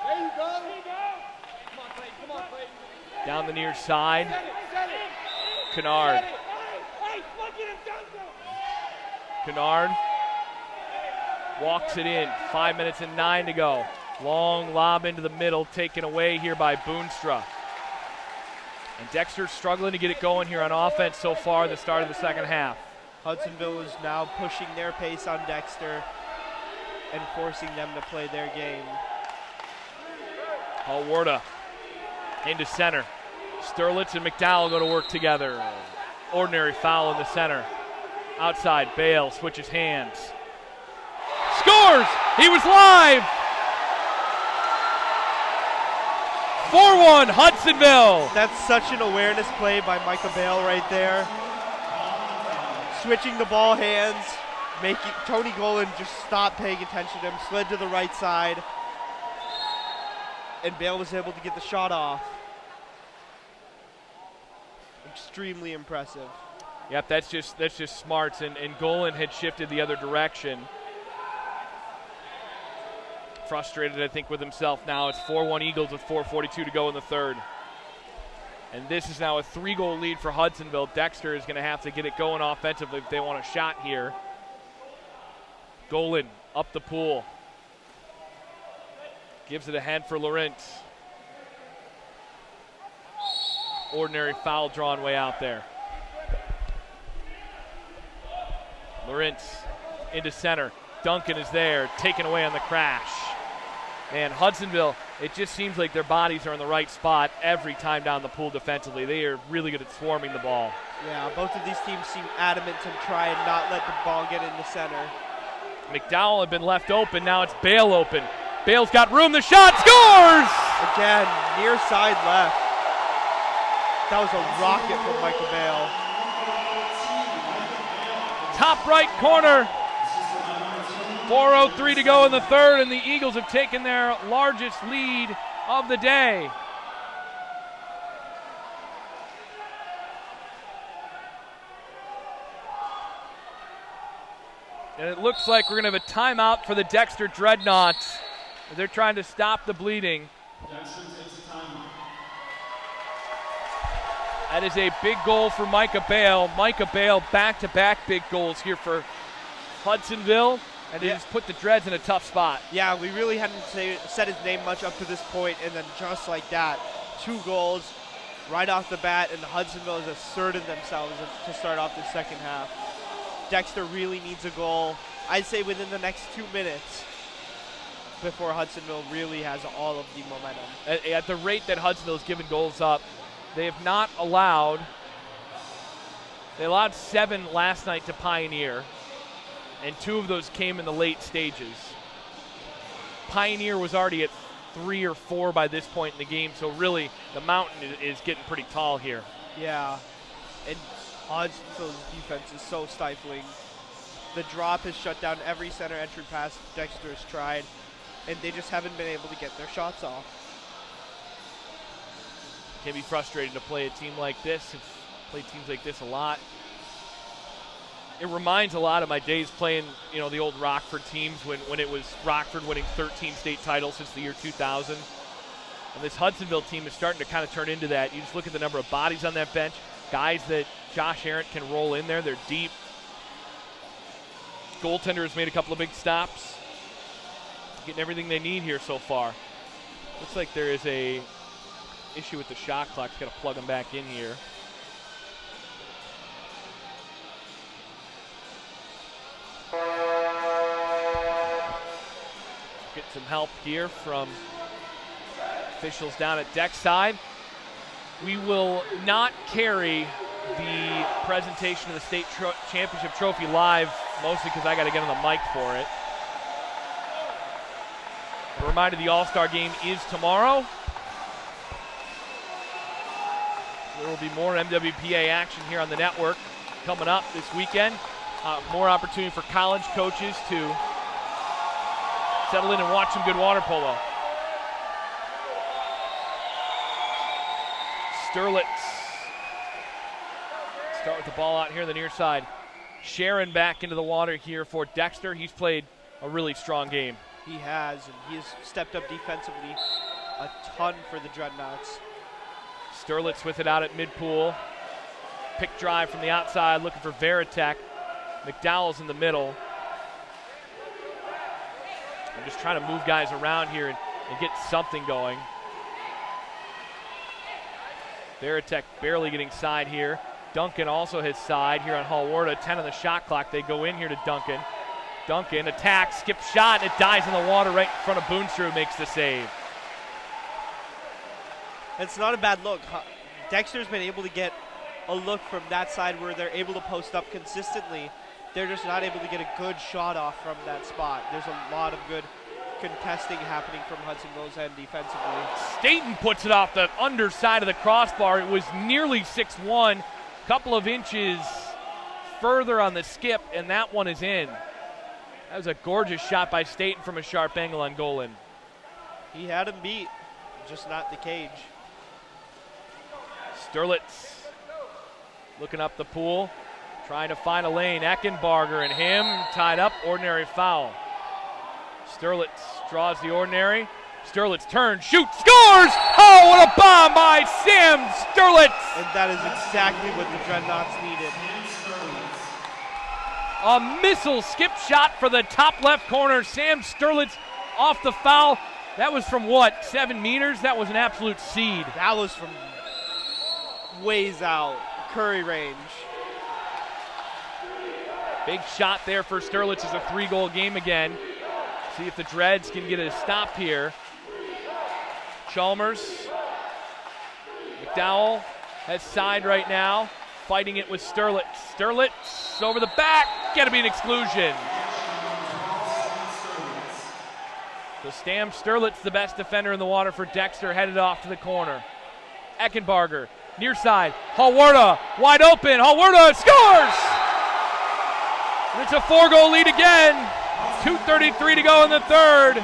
There you go. Come on, Clayton. Come on, Clayton. Down the near side. Set it. Kennard. Hey, look at him, Duncan. Kennard walks it in. 5 minutes and 9 to go. Long lob into the middle, taken away here by Boonstra. And Dexter struggling to get it going here on offense so far at the start of the second half. Hudsonville is now pushing their pace on Dexter and forcing them to play their game. Hallwarda into center. Sterlitz and McDowell go to work together. Ordinary foul in the center. Outside, Bale switches hands. Scores! He was live! 4-1 Hudsonville. That's such an awareness play by Micah Bale right there. Switching the ball hands, making Tony Golan just stopped paying attention to him, slid to the right side, and Bale was able to get the shot off. Extremely impressive. Yep, that's just smarts, and Golan had shifted the other direction. Frustrated, I think, with himself now. It's 4-1 Eagles with 4:42 to go in the third. And this is now a 3-goal lead for Hudsonville. Dexter is going to have to get it going offensively if they want a shot here. Golan up the pool. Gives it ahead for Lawrence. Ordinary foul drawn way out there. Lawrence into center. Duncan is there, taken away on the crash. And Hudsonville it just seems like their bodies are in the right spot every time down the pool defensively. They are really good at swarming the ball. Yeah, both of these teams seem adamant to try and not let the ball get in the center. McDowell had been left open. Now it's Bale open. Bale's got room. The shot scores! Again, near side left. That was a rocket from Michael Bale. Top right corner. 4:03 to go in the third, and the Eagles have taken their largest lead of the day. And it looks like we're going to have a timeout for the Dexter Dreadnoughts. They're trying to stop the bleeding. That is a big goal for Micah Bale. Micah Bale back-to-back big goals here for Hudsonville, and he just put the Dreads in a tough spot. Yeah, we really hadn't said his name much up to this point, and then just like that, 2 goals right off the bat, and Hudsonville has asserted themselves to start off the second half. Dexter really needs a goal, I'd say within the next 2 minutes, before Hudsonville really has all of the momentum. At the rate that Hudsonville's given goals up, they have not allowed, they allowed 7 last night to Pioneer, and 2 of those came in the late stages. Pioneer was already at 3 or 4 by this point in the game, so really the mountain is getting pretty tall here. Yeah, and Hudsonville's defense is so stifling. The drop has shut down every center entry pass Dexter's tried, and they just haven't been able to get their shots off. It can be frustrating to play a team like this. I've played teams like this a lot. It reminds a lot of my days playing, the old Rockford teams when it was Rockford winning 13 state titles since the year 2000. And this Hudsonville team is starting to kind of turn into that. You just look at the number of bodies on that bench, guys that Josh Arendt can roll in there. They're deep. Goaltender has made a couple of big stops. Getting everything they need here so far. Looks like there is a issue with the shot clock. Got to plug them back in here. Get some help here from officials down at deck side. We will not carry the presentation of the state championship trophy live, mostly because I got to get on the mic for it. A reminder, the All-Star game is tomorrow. There will be more MWPA action here on the network coming up this weekend. More opportunity for college coaches to settle in and watch some good water polo. Sterlitz. Start with the ball out here on the near side. Sharon back into the water here for Dexter. He's played a really strong game. He has, and he has stepped up defensively a ton for the Dreadnoughts. Sterlitz with it out at mid-pool. Pick drive from the outside, looking for Veritek. McDowell's in the middle. I'm just trying to move guys around here and get something going. Veritek barely getting side here. Duncan also has side here on Hallwarda. 10 on the shot clock. They go in here to Duncan. Duncan attacks, skips shot, and it dies in the water right in front of Boonstra, who makes the save. It's not a bad look. Dexter's been able to get a look from that side where they're able to post up consistently. They're just not able to get a good shot off from that spot. There's a lot of good contesting happening from Hudsonville's end defensively. Staten puts it off the underside of the crossbar. It was nearly 6-1, couple of inches further on the skip, and that one is in. That was a gorgeous shot by Staten from a sharp angle on goal in. He had him beat, just not the cage. Sterlitz looking up the pool, trying to find a lane. Eckenbarger and him tied up, ordinary foul. Sterlitz draws the ordinary. Sterlitz turns, shoots, scores! Oh, what a bomb by Sam Sterlitz! And that is exactly what the Dreadnoughts needed. A missile skip shot for the top left corner. Sam Sterlitz off the foul. That was from what, 7 meters? That was an absolute seed. That was from ways out, Curry range. Big shot there for Sterlitz. It's a 3-goal game again. See if the Dreads can get a stop here. Chalmers. McDowell has side right now, fighting it with Sterlitz. Sterlitz over the back, gotta be an exclusion. So Stam Sterlitz, the best defender in the water for Dexter, headed off to the corner. Eckenbarger, near side, Hawarda, wide open, Hawarda scores! And it's a 4-goal lead again. 2:33 to go in the third.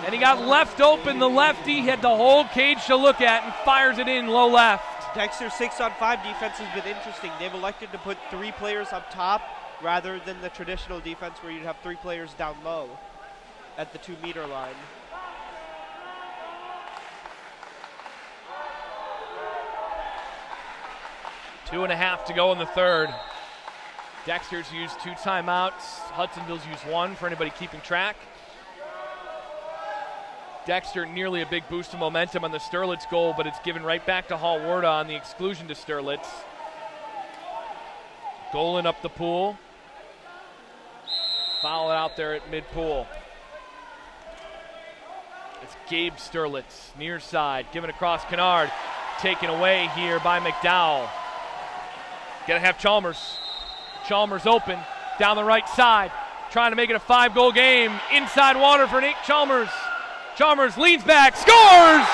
And he got left open, the lefty had the whole cage to look at and fires it in low left. Dexter's 6-on-5 defense has been interesting. They've elected to put 3 players up top rather than the traditional defense where you'd have 3 players down low at the 2-meter line. Two and a half to go in the third. Dexter's used 2 timeouts. Hudsonville's used 1 for anybody keeping track. Dexter nearly a big boost of momentum on the Sterlitz goal, but it's given right back to Hawarda on the exclusion to Sterlitz. Golan up the pool. Foul it out there at mid-pool. It's Gabe Sterlitz, near side, given across Kennard. Taken away here by McDowell. Gotta have Chalmers. Chalmers open, down the right side, trying to make it a 5-goal game. Inside water for Nate Chalmers. Chalmers leans back, scores!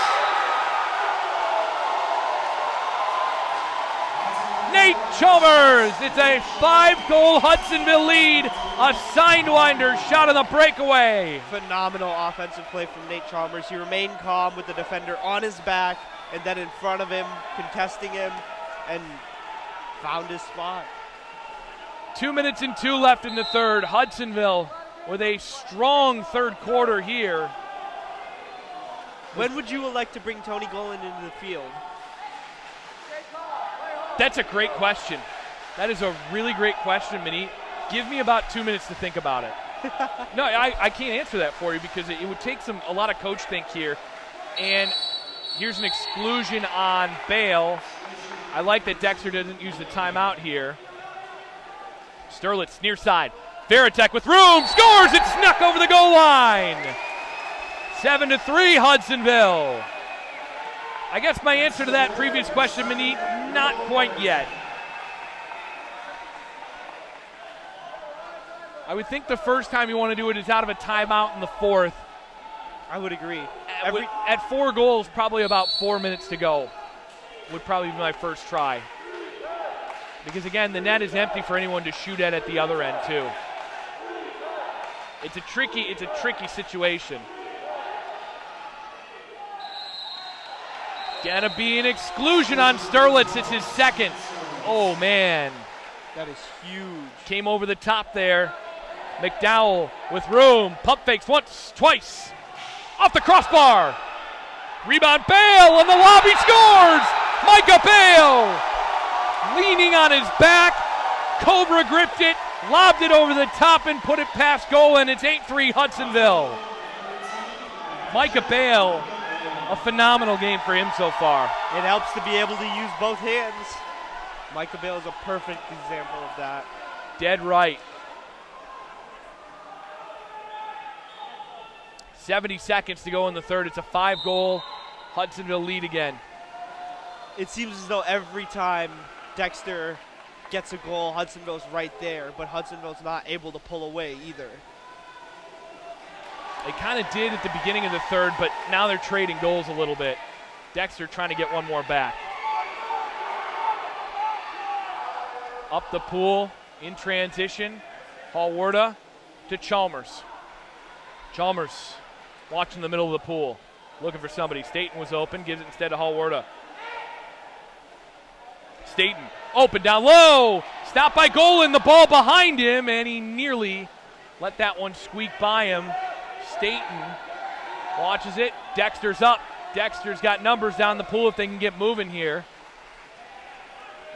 Nate Chalmers, it's a 5-goal Hudsonville lead. A sidewinder shot on the breakaway. Phenomenal offensive play from Nate Chalmers. He remained calm with the defender on his back and then in front of him, contesting him, and found his spot. 2 minutes and 2 left in the third. Hudsonville with a strong third quarter here. When would you elect to bring Tony Golan into the field? That's a great question. That is a really great question, Minnie. Give me about 2 minutes to think about it. No, I can't answer that for you because it would take a lot of coach think here. And here's an exclusion on Bale. I like that Dexter doesn't use the timeout here. Sterlitz near side. Veritek with room, scores! It snuck over the goal line. 7-3 Hudsonville. I guess my answer to that previous question, Minnie, not quite yet. I would think the first time you want to do it is out of a timeout in the fourth. I would agree. At 4 goals, probably about 4 minutes to go would probably be my first try. Because again, the net is empty for anyone to shoot at the other end too. It's a tricky situation. Gonna be an exclusion on Sterlitz. It's his second. Oh man. That is huge. Came over the top there. McDowell with room. Pump fakes once, twice. Off the crossbar. Rebound, Bale, and the lobby scores! Micah Bale! Leaning on his back. Cobra gripped it, lobbed it over the top, and put it past goal, and it's 8-3 Hudsonville. Micah Bale, a phenomenal game for him so far. It helps to be able to use both hands. Micah Bale is a perfect example of that. Dead right. 70 seconds to go in the third. It's a 5-goal Hudsonville lead again. It seems as though every time Dexter gets a goal, Hudsonville's right there, but Hudsonville's not able to pull away either. They kind of did at the beginning of the third, but now they're trading goals a little bit. Dexter trying to get one more back. Up the pool, in transition, Hawarda to Chalmers. Chalmers watching the middle of the pool, looking for somebody. Staten was open, gives it instead to Hawarda. Staten, open down low, stopped by Golan, the ball behind him, and he nearly let that one squeak by him. Staten watches it, Dexter's up. Dexter's got numbers down the pool if they can get moving here.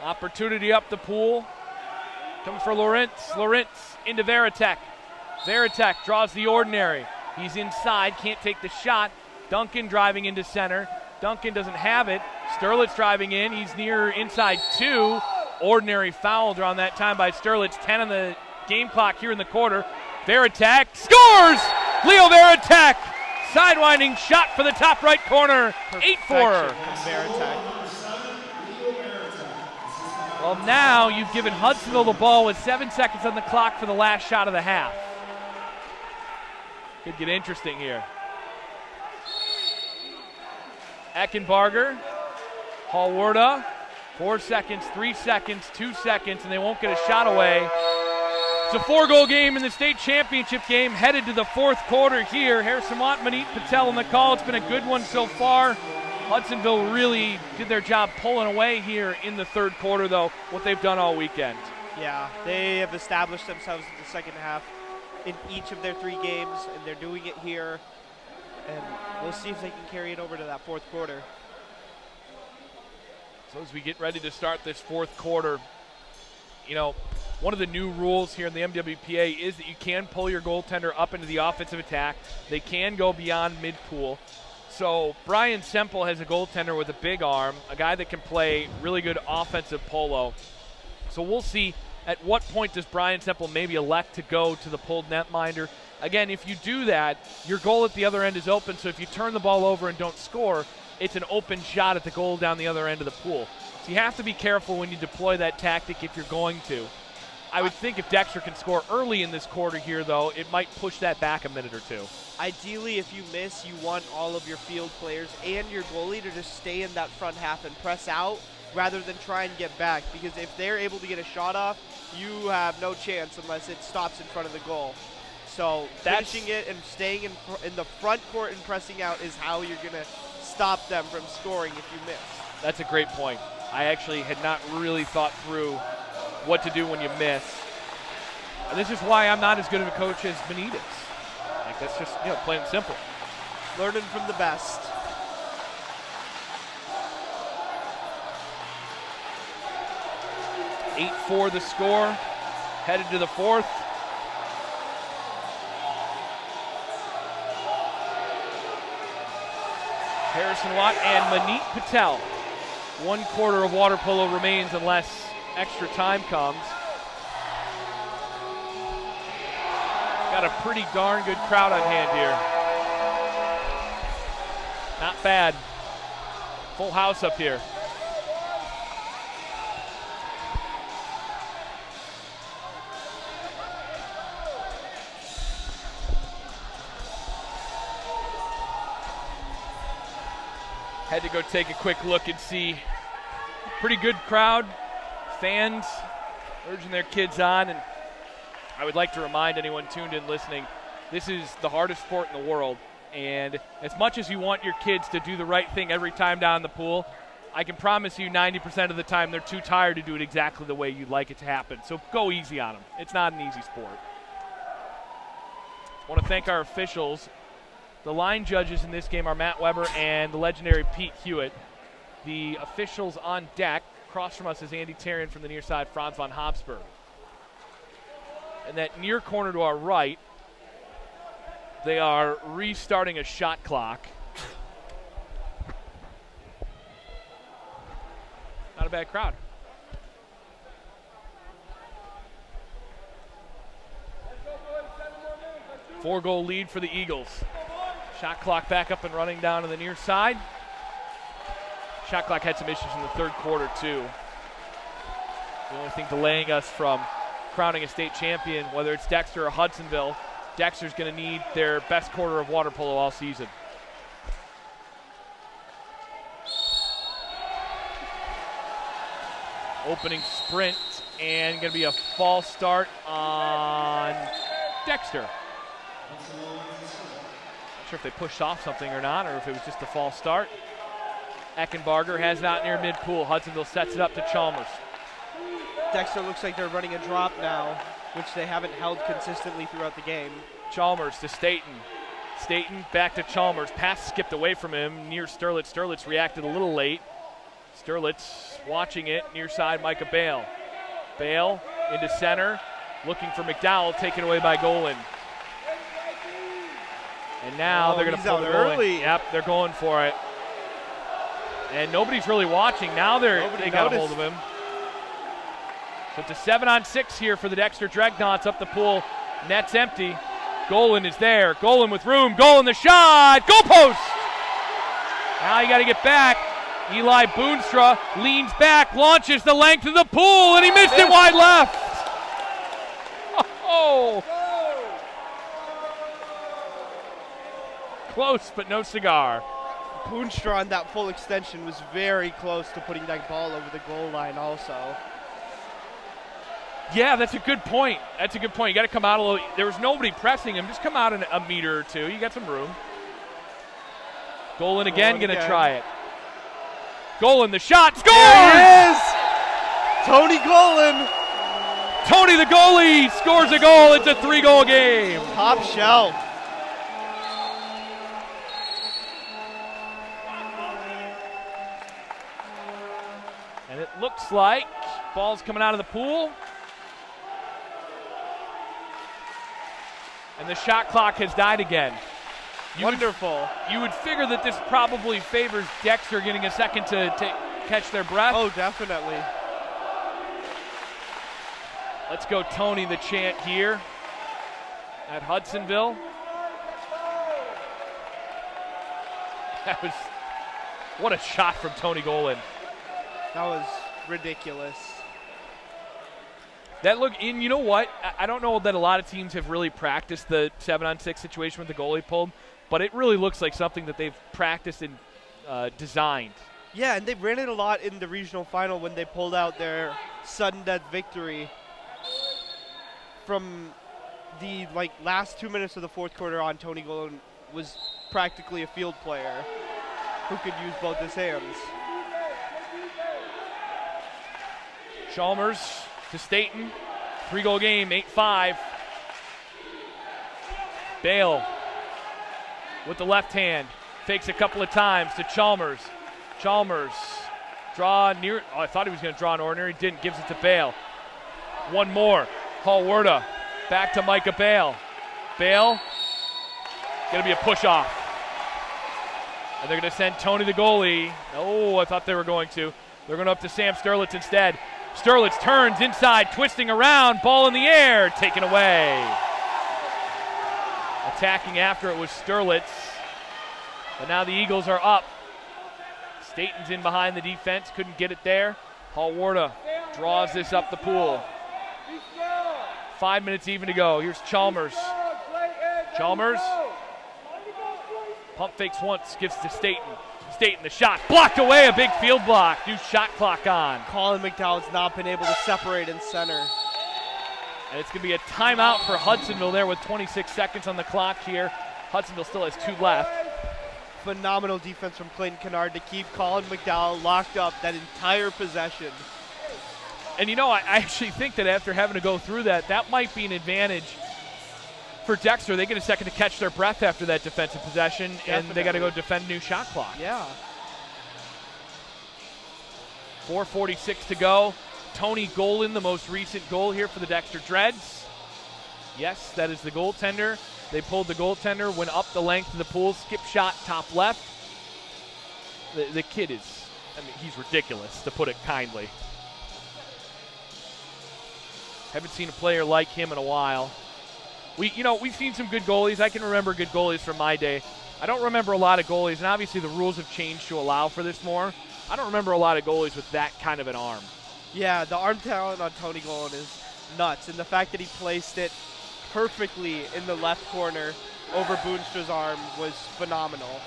Opportunity up the pool. Comes for Lawrence. Lawrence into Veritek. Veritek draws the ordinary. He's inside, can't take the shot. Duncan driving into center. Duncan doesn't have it. Sterlitz driving in. He's near inside 2. Ordinary foul drawn that time by Sterlitz. 10 on the game clock here in the quarter. Veritek scores! Leo Veritek sidewinding shot for the top right corner. 8-4. Perfection from Veritek. Well, now you've given Hudsonville the ball with 7 seconds on the clock for the last shot of the half. Could get interesting here. Eckenbarger, Hallwarda, 4 seconds, 3 seconds, 2 seconds, and they won't get a shot away. It's a 4-goal game in the state championship game, headed to the fourth quarter here. Harrison Watt, Manit Patel on the call. It's been a good one so far. Hudsonville really did their job pulling away here in the third quarter, though, what they've done all weekend. Yeah, they have established themselves in the second half in each of their 3 games, and they're doing it here. And we'll see if they can carry it over to that fourth quarter. So as we get ready to start this fourth quarter, you know, one of the new rules here in the MWPA is that you can pull your goaltender up into the offensive attack. They can go beyond mid-pool. So Brian Semple has a goaltender with a big arm, a guy that can play really good offensive polo. So we'll see at what point does Brian Semple maybe elect to go to the pulled netminder. Again, if you do that, your goal at the other end is open, so if you turn the ball over and don't score, it's an open shot at the goal down the other end of the pool. So you have to be careful when you deploy that tactic if you're going to. I would think if Dexter can score early in this quarter here, though, it might push that back a minute or two. Ideally, if you miss, you want all of your field players and your goalie to just stay in that front half and press out rather than try and get back, because if they're able to get a shot off, you have no chance unless it stops in front of the goal. So finishing it and staying in the front court and pressing out is how you're going to stop them from scoring if you miss. That's a great point. I actually had not really thought through what to do when you miss. And this is why I'm not as good of a coach as Benitez. Like, that's just, you know, plain and simple. Learning from the best. For the score, headed to the fourth. Harrison Watt and Manit Patel. 1 quarter of water polo remains unless extra time comes. Got a pretty darn good crowd on hand here. Not bad. Full house up here. Had to go take a quick look and see. Pretty good crowd, fans urging their kids on, and I would like to remind anyone tuned in listening, this is the hardest sport in the world, and as much as you want your kids to do the right thing every time down the pool, I can promise you 90% of the time they're too tired to do it exactly the way you'd like it to happen, so go easy on them. It's not an easy sport. I want to thank our officials. The line judges in this game are Matt Weber and the legendary Pete Hewitt. The officials on deck, across from us is Andy Terrian from the near side, Franz von Habsburg. And that near corner to our right, they are restarting a shot clock. Not a bad crowd. Four-goal lead for the Eagles. Shot clock back up and running down to the near side. Shot clock had some issues in the third quarter, too. The only thing delaying us from crowning a state champion, whether it's Dexter or Hudsonville, Dexter's going to need their best quarter of water polo all season. Opening sprint, and going to be a false start on Dexter. Not sure if they pushed off something or not, or if it was just a false start. Eckenbarger has it out near mid-pool. Hudsonville sets it up to Chalmers. Dexter looks like they're running a drop now, which they haven't held consistently throughout the game. Chalmers to Staten. Staten back to Chalmers. Pass skipped away from him near Sterlitz. Sterlitz reacted a little late. Sterlitz watching it near side Micah Bale. Bale into center, looking for McDowell, taken away by Golan. And now they're going to pull the early. Yep, they're going for it. And nobody's really watching. Now they got a hold of him. So it's a 7-on-6 here for the Dexter Dreadnoughts up the pool. Net's empty. Golan is there. Golan with room. Golan the shot. Goal post. Now you got to get back. Eli Boonstra leans back, launches the length of the pool, and he missed it wide left. Oh. Close, but no cigar. Boonstra on that full extension was very close to putting that ball over the goal line also. Yeah, that's a good point. That's a good point. You got to come out a little. There was nobody pressing him. Just come out a meter or two. You got some room. Golan again, going to try it. Golan, the shot, scores! There he is! Tony Golan. Tony the goalie scores a goal. It's a 3-goal game. Top shelf. And it looks like ball's coming out of the pool. And the shot clock has died again. Wonderful. You would figure that this probably favors Dexter getting a second to catch their breath. Oh, definitely. Let's go Tony the chant here at Hudsonville. That was, what a shot from Tony Golan. That was ridiculous. That look, and you know what? I don't know that a lot of teams have really practiced the 7-on-6 situation with the goalie pulled, but it really looks like something that they've practiced and designed. Yeah, and they ran it a lot in the regional final when they pulled out their sudden death victory from the last 2 minutes of the fourth quarter on. Tony Golan was practically a field player who could use both his hands. Chalmers to Staten. 3-goal game, 8-5. Bale with the left hand. Fakes a couple of times to Chalmers. Chalmers draw near. Oh, I thought he was going to draw an ordinary. Didn't. Gives it to Bale. One more. Hallwerda back to Micah Bale. Bale. Going to be a push off. And they're going to send Tony the goalie. Oh, I thought they were going to. They're going up to Sam Sterlitz instead. Sterlitz turns inside, twisting around, ball in the air, taken away. Attacking after it was Sterlitz. But now the Eagles are up. Staten's in behind the defense, couldn't get it there. Hallwerda draws this up the pool. 5 minutes even to go. Here's Chalmers. Chalmers. Pump fakes once, gives to Staten. Staten, the shot, blocked away, a big field block. New shot clock on. Colin McDowell's not been able to separate in center. And it's going to be a timeout for Hudsonville there with 26 seconds on the clock here. Hudsonville still has 2 left. Phenomenal defense from Clayton Kennard to keep Colin McDowell locked up that entire possession. And you know, I actually think that after having to go through that, that might be an advantage for Dexter. They get a second to catch their breath after that defensive possession, and they got to go defend a new shot clock. Yeah. 4:46 to go. Tony Golan, the most recent goal here for the Dexter Dreads. Yes, that is the goaltender. They pulled the goaltender, went up the length of the pool, skip shot, top left. The kid is, he's ridiculous, to put it kindly. Haven't seen a player like him in a while. We've seen some good goalies. I can remember good goalies from my day. I don't remember a lot of goalies, and obviously the rules have changed to allow for this more. I don't remember a lot of goalies with that kind of an arm. Yeah, the arm talent on Tony Golan is nuts, and the fact that he placed it perfectly in the left corner over Boonstra's arm was phenomenal.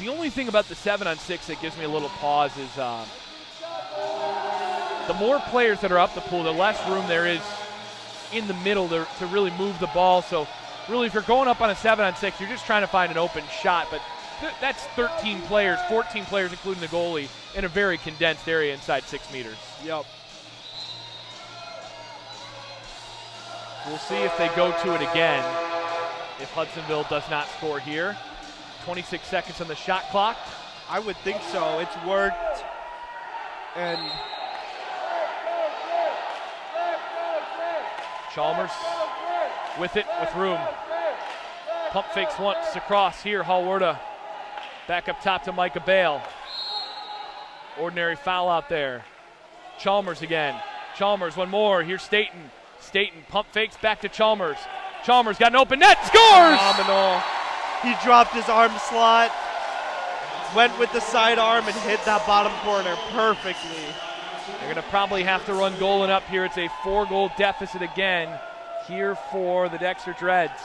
The only thing about the 7-on-6 that gives me a little pause is the more players that are up the pool, the less room there is in the middle to really move the ball. So really, if you're going up on a 7-on-6, you're just trying to find an open shot. But that's 13 players, 14 players, including the goalie, in a very condensed area inside 6 meters. Yep. We'll see if they go to it again, if Hudsonville does not score here. 26 seconds on the shot clock. I would think so. It's worked. And Chalmers with it, with room. Pump fakes once across here. Hallwerda back up top to Micah Bale. Ordinary foul out there. Chalmers again. Chalmers, one more. Here's Staten. Staten pump fakes back to Chalmers. Chalmers got an open net, scores! Phenomenal. He dropped his arm slot, went with the sidearm, and hit that bottom corner perfectly. They're going to probably have to run Golan up here. It's a 4-goal deficit again here for the Dexter Dreads.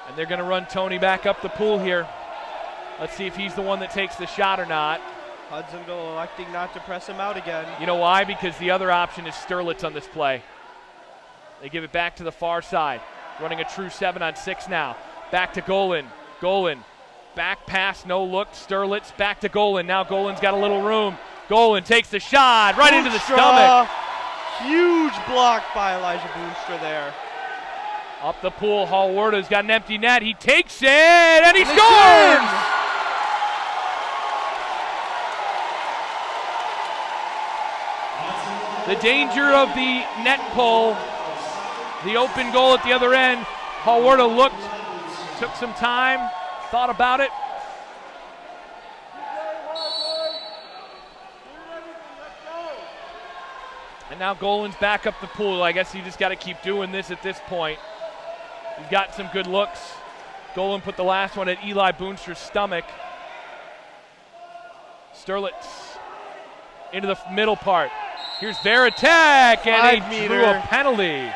And they're going to run Tony back up the pool here. Let's see if he's the one that takes the shot or not. Hudsonville electing not to press him out again. You know why? Because the other option is Sterlitz on this play. They give it back to the far side. Running a true 7-on-6 now. Back to Golan. Golan. Back pass, no look. Sterlitz back to Golan. Now Golan's got a little room. Golan takes the shot right into the stomach. Huge block by Elijah Boonstra there. Up the pool, Hallwarda's got an empty net. He takes it, and he scores! The danger of the net pull, the open goal at the other end. Hallwarda looked, took some time, thought about it. And now Golan's back up the pool. I guess you just got to keep doing this at this point. He's got some good looks. Golan put the last one at Eli Boonstra's stomach. Sterlitz into the middle part. Here's Veritek, and he drew a penalty.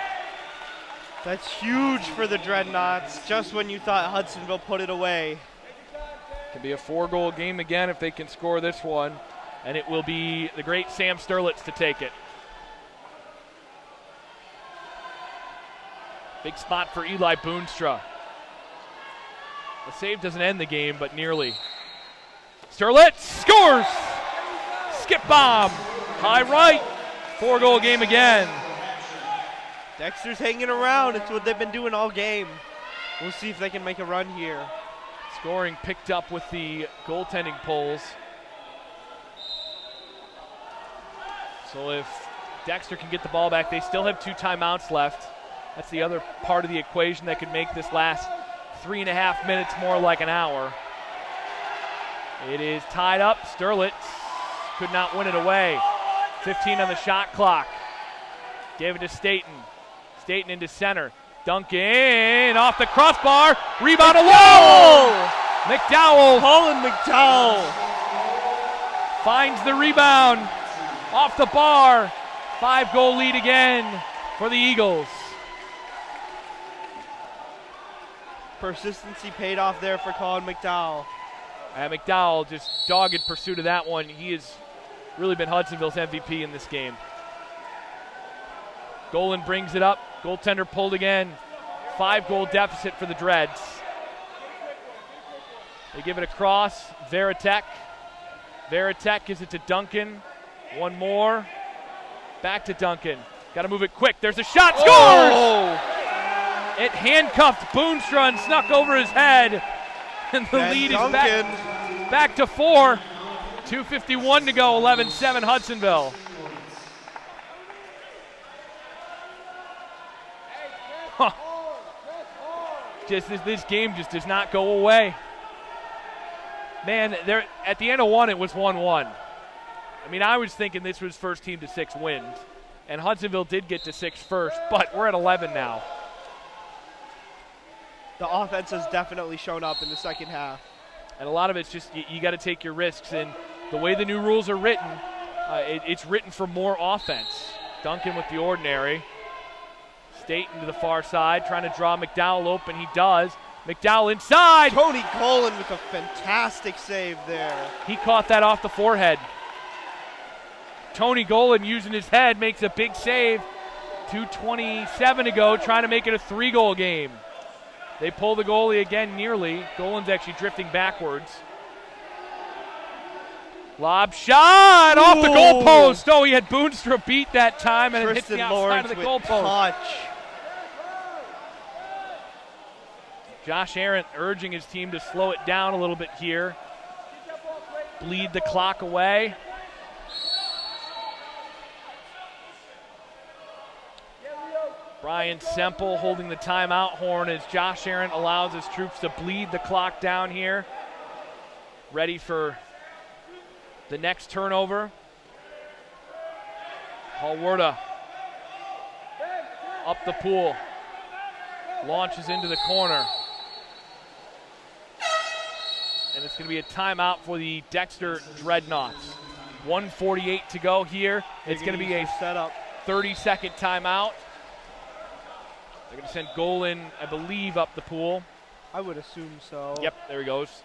That's huge for the Dreadnoughts, just when you thought Hudsonville put it away. Can be a 4-goal game again if they can score this one, and it will be the great Sam Sterlitz to take it. Big spot for Eli Boonstra. The save doesn't end the game, but nearly. Sterlitz scores! Skip bomb, high right, 4-goal game again. Dexter's hanging around. It's what they've been doing all game. We'll see if they can make a run here. Scoring picked up with the goaltending pulls. So if Dexter can get the ball back, they still have 2 timeouts left. That's the other part of the equation that could make this last 3.5 minutes more like an hour. It is tied up. Sterlitz could not win it away. 15 on the shot clock. Gave it to Staten. Staten into center. Duncan off the crossbar. Rebound alone. McDowell. Colin McDowell finds the rebound off the bar. 5-goal lead again for the Eagles. Persistency paid off there for Colin McDowell. McDowell just dogged pursuit of that one. He has really been Hudsonville's MVP in this game. Golan brings it up. Goaltender pulled again. 5-goal deficit for the Dreads. They give it across. Veritek. Veritek gives it to Duncan. One more. Back to Duncan. Got to move it quick. There's a shot. Scores! Oh! It handcuffed Boonstra and snuck over his head. And the lead is back to 4. 2:51 to go. 11-7 Hudsonville. Huh. Just this game just does not go away. Man, there at the end of one, it was 1-1. I mean, I was thinking this was first team to 6 wins, and Hudsonville did get to 6 first, but we're at 11 now. The offense has definitely shown up in the second half. And a lot of it's just you got to take your risks, and the way the new rules are written, it's written for more offense. Duncan with the ordinary. Staten to the far side, trying to draw McDowell open. He does. McDowell inside. Tony Golan with a fantastic save there. He caught that off the forehead. Tony Golan using his head makes a big save. 2:27 to go, trying to make it a 3-goal game. They pull the goalie again nearly. Golan's actually drifting backwards. Lob shot off the goalpost. Oh, he had Boonstra beat that time, and it hits the outside of the goalpost. Touch. Josh Arendt urging his team to slow it down a little bit here. Bleed the clock away. Brian Semple holding the timeout horn as Josh Arendt allows his troops to bleed the clock down here. Ready for the next turnover. Halwarda up the pool. Launches into the corner. And it's going to be a timeout for the Dexter Dreadnoughts. 1:48 to go here. It's going to be a setup 30-second timeout. They're going to send Golan, I believe, up the pool. I would assume so. Yep, there he goes.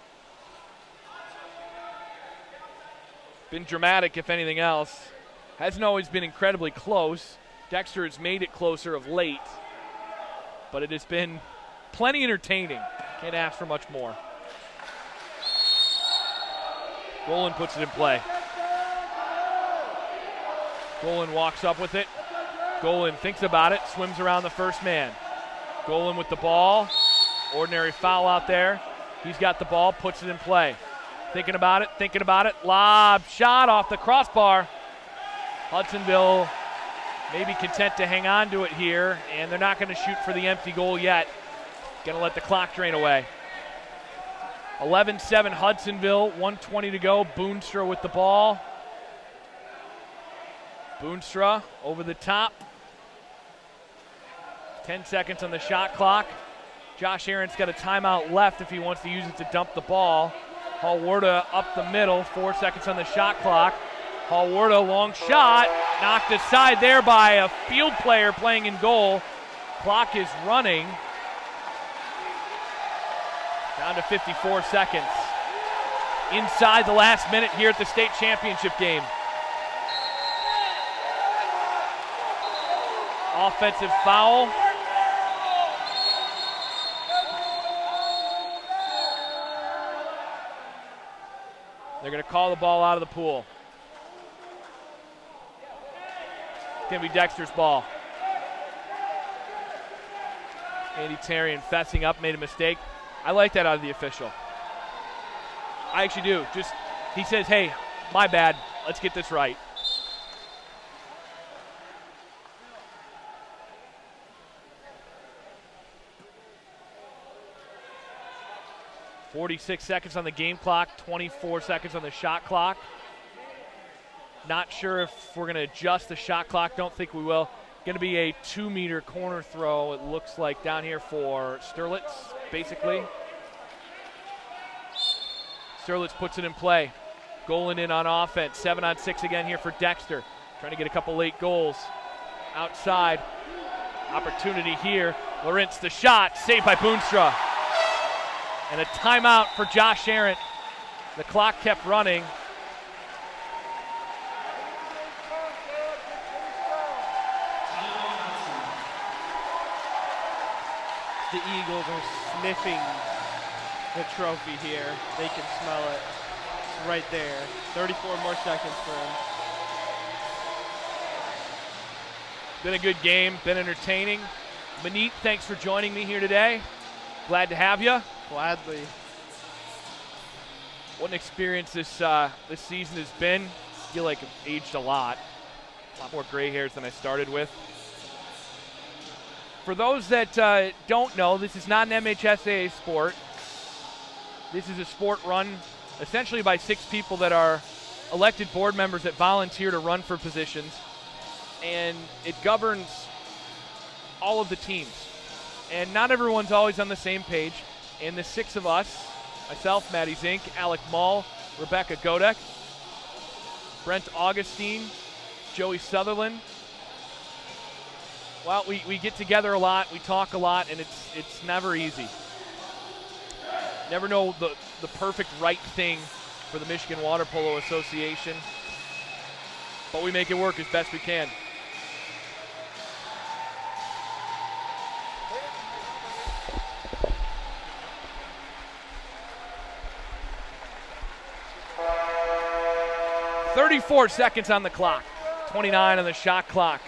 Been dramatic, if anything else. Hasn't always been incredibly close. Dexter has made it closer of late. But it has been plenty entertaining. Can't ask for much more. Golan puts it in play. Golan walks up with it. Golan thinks about it, swims around the first man. Golan with the ball. Ordinary foul out there. He's got the ball, puts it in play. Thinking about it. Lob shot off the crossbar. Hudsonville maybe content to hang on to it here, and they're not going to shoot for the empty goal yet. Going to let the clock drain away. 11-7 Hudsonville, 1:20 to go. Boonstra with the ball. Boonstra over the top. 10 seconds on the shot clock. Josh Aaron's got a timeout left if he wants to use it to dump the ball. Halwarda up the middle, 4 seconds on the shot clock. Halwarda, long shot, knocked aside there by a field player playing in goal. Clock is running. Down to 54 seconds. Inside the last minute here at the state championship game. Offensive foul. They're going to call the ball out of the pool. It's going to be Dexter's ball. Andy Tarian fessing up, made a mistake. I like that out of the official. I actually do. Just, he says, hey, my bad. Let's get this right. .46 seconds on the game clock, 24 seconds on the shot clock. Not sure if we're going to adjust the shot clock. Don't think we will. Going to be a 2-meter corner throw, it looks like, down here for Sterlitz, basically. Sterlitz puts it in play. Golan in on offense. 7-on-6 again here for Dexter. Trying to get a couple late goals. Outside. Opportunity here. Lawrence the shot. Saved by Boonstra. And a timeout for Josh Aaron. The clock kept running. The Eagles are sniffing the trophy here. They can smell it. It's right there. 34 more seconds for him. Been a good game, been entertaining. Manit, thanks for joining me here today. Glad to have you. Gladly. What an experience this season has been. I feel like I've aged a lot more gray hairs than I started with. For those that don't know, this is not an MHSAA sport. This is a sport run essentially by 6 people that are elected board members that volunteer to run for positions. And it governs all of the teams. And not everyone's always on the same page. And the 6 of us, myself, Maddie Zink, Alec Mull, Rebecca Godek, Brent Augustine, Joey Sutherland. Well, we get together a lot, we talk a lot, and it's never easy. Never know the perfect right thing for the Michigan Water Polo Association, but we make it work as best we can. .34 seconds on the clock, 29 on the shot clock.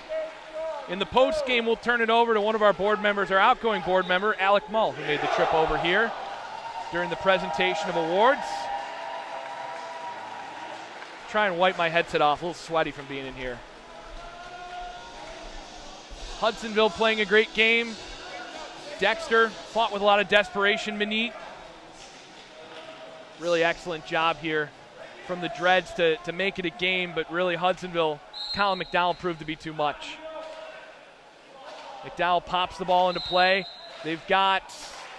In the post game, we'll turn it over to one of our board members, our outgoing board member, Alec Mull, who made the trip over here during the presentation of awards. Try and wipe my headset off, a little sweaty from being in here. Hudsonville playing a great game. Dexter fought with a lot of desperation. Manit, really excellent job here from the Dreads to make it a game, but really Hudsonville, Colin McDowell proved to be too much. McDowell pops the ball into play. They've got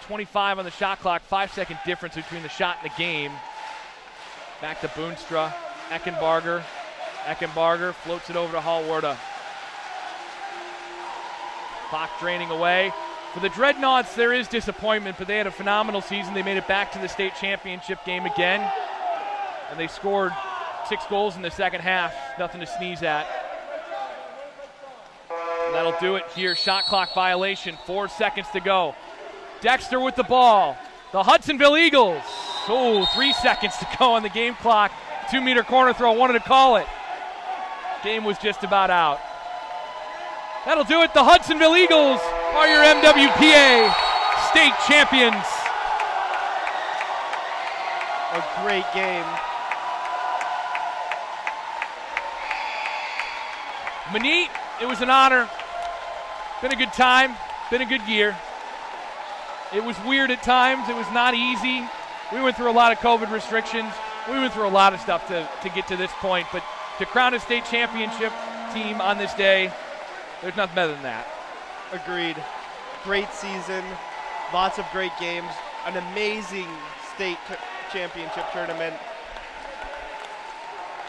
25 on the shot clock, 5-second difference between the shot and the game. Back to Boonstra, Eckenbarger. Eckenbarger floats it over to Hallwarda. Clock draining away. For the Dreadnoughts, there is disappointment, but they had a phenomenal season. They made it back to the state championship game again, and they scored 6 goals in the second half. Nothing to sneeze at. And that'll do it here. Shot clock violation, 4 seconds to go. Dexter with the ball. The Hudsonville Eagles. 3 seconds to go on the game clock. 2-meter corner throw, wanted to call it. Game was just about out. That'll do it. The Hudsonville Eagles are your MWPA state champions. A great game. Manette, it was an honor. Been a good time. Been a good year. It was weird at times. It was not easy. We went through a lot of COVID restrictions. We went through a lot of stuff to get to this point. But to crown a state championship team on this day, there's nothing better than that. Agreed. Great season. Lots of great games. An amazing state championship tournament.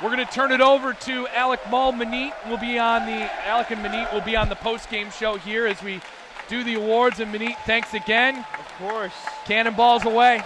We're going to turn it over to Alec Mull. Manette will be on Alec and Manette will be on the post-game show here as we do the awards. And Manette, thanks again. Of course. Cannonballs away.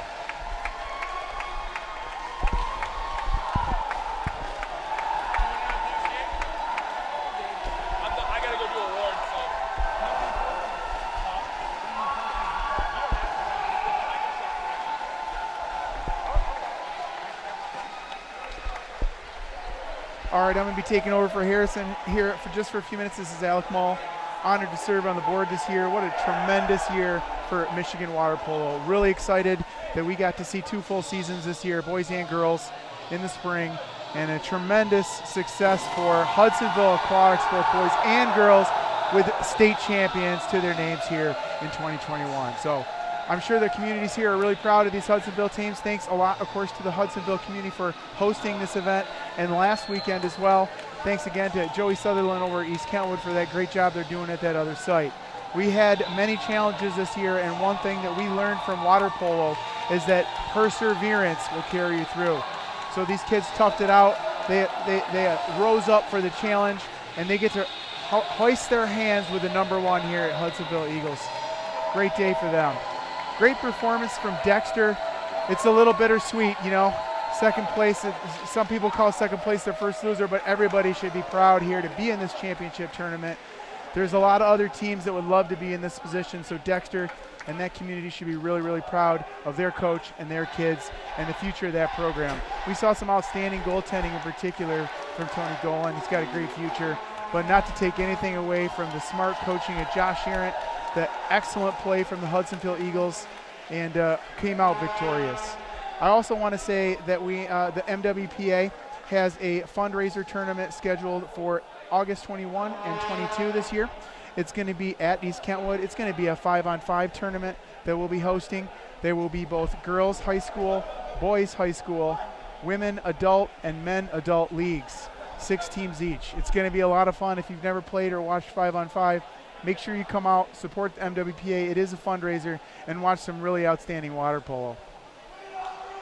All right, I'm going to be taking over for Harrison here for a few minutes. This is Alec Mull. Honored to serve on the board this year. What a tremendous year for Michigan water polo. Really excited that we got to see 2 full seasons this year, boys and girls, in the spring, and a tremendous success for Hudsonville Aquatics, both boys and girls, with state champions to their names here in 2021. So I'm sure the communities here are really proud of these Hudsonville teams. Thanks a lot, of course, to the Hudsonville community for hosting this event and last weekend as well. Thanks again to Joey Sutherland over at East Kentwood for that great job they're doing at that other site. We had many challenges this year, and one thing that we learned from water polo is that perseverance will carry you through. So these kids toughed it out. They rose up for the challenge, and they get to hoist their hands with the #1 here at Hudsonville Eagles. Great day for them. Great performance from Dexter. It's a little bittersweet, you know. Second place, some people call second place their first loser, but everybody should be proud here to be in this championship tournament. There's a lot of other teams that would love to be in this position, so Dexter and that community should be really, really proud of their coach and their kids and the future of that program. We saw some outstanding goaltending in particular from Tony Dolan. He's got a great future, but not to take anything away from the smart coaching of Josh Arent, the excellent play from the Hudsonville Eagles, and came out victorious. I also want to say that the MWPA has a fundraiser tournament scheduled for August 21 and 22 this year. It's going to be at East Kentwood. It's going to be a 5-on-5 tournament that we'll be hosting. There will be both girls high school, boys high school, women adult, and men adult leagues. 6 teams each. It's going to be a lot of fun. If you've never played or watched 5-on-5, make sure you come out, support the MWPA. It is a fundraiser, and watch some really outstanding water polo.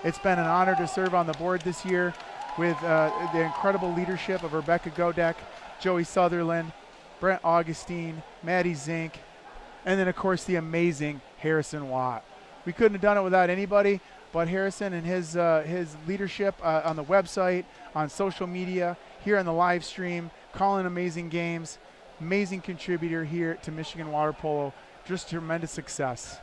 It's been an honor to serve on the board this year with the incredible leadership of Rebecca Godek, Joey Sutherland, Brent Augustine, Maddie Zink, and then, of course, the amazing Harrison Watt. We couldn't have done it without anybody but Harrison and his leadership on the website, on social media, here on the live stream, calling amazing games. Amazing contributor here to Michigan water polo. Just tremendous success.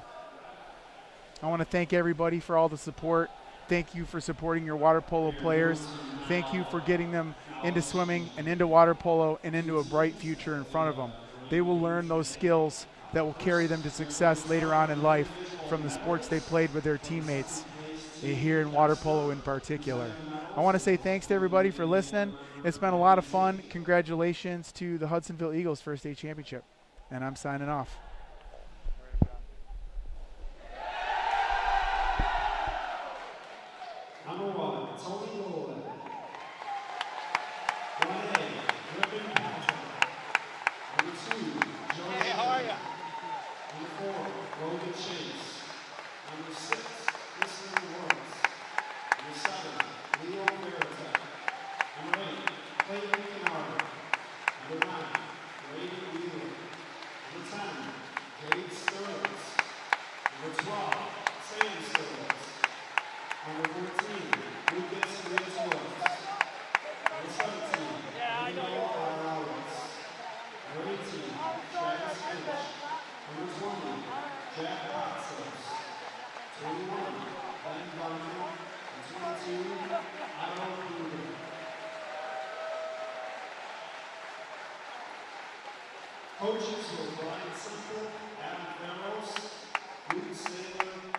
I want to thank everybody for all the support. Thank you for supporting your water polo players. Thank you for getting them into swimming and into water polo and into a bright future in front of them. They will learn those skills that will carry them to success later on in life from the sports they played with their teammates here in water polo in particular. I want to say thanks to everybody for listening. It's been a lot of fun. Congratulations to the Hudsonville Eagles for a state championship. And I'm signing off. #1, Tony Dolan. Coaches were Brian Simple, Adam Ferros, Ruth Saylor,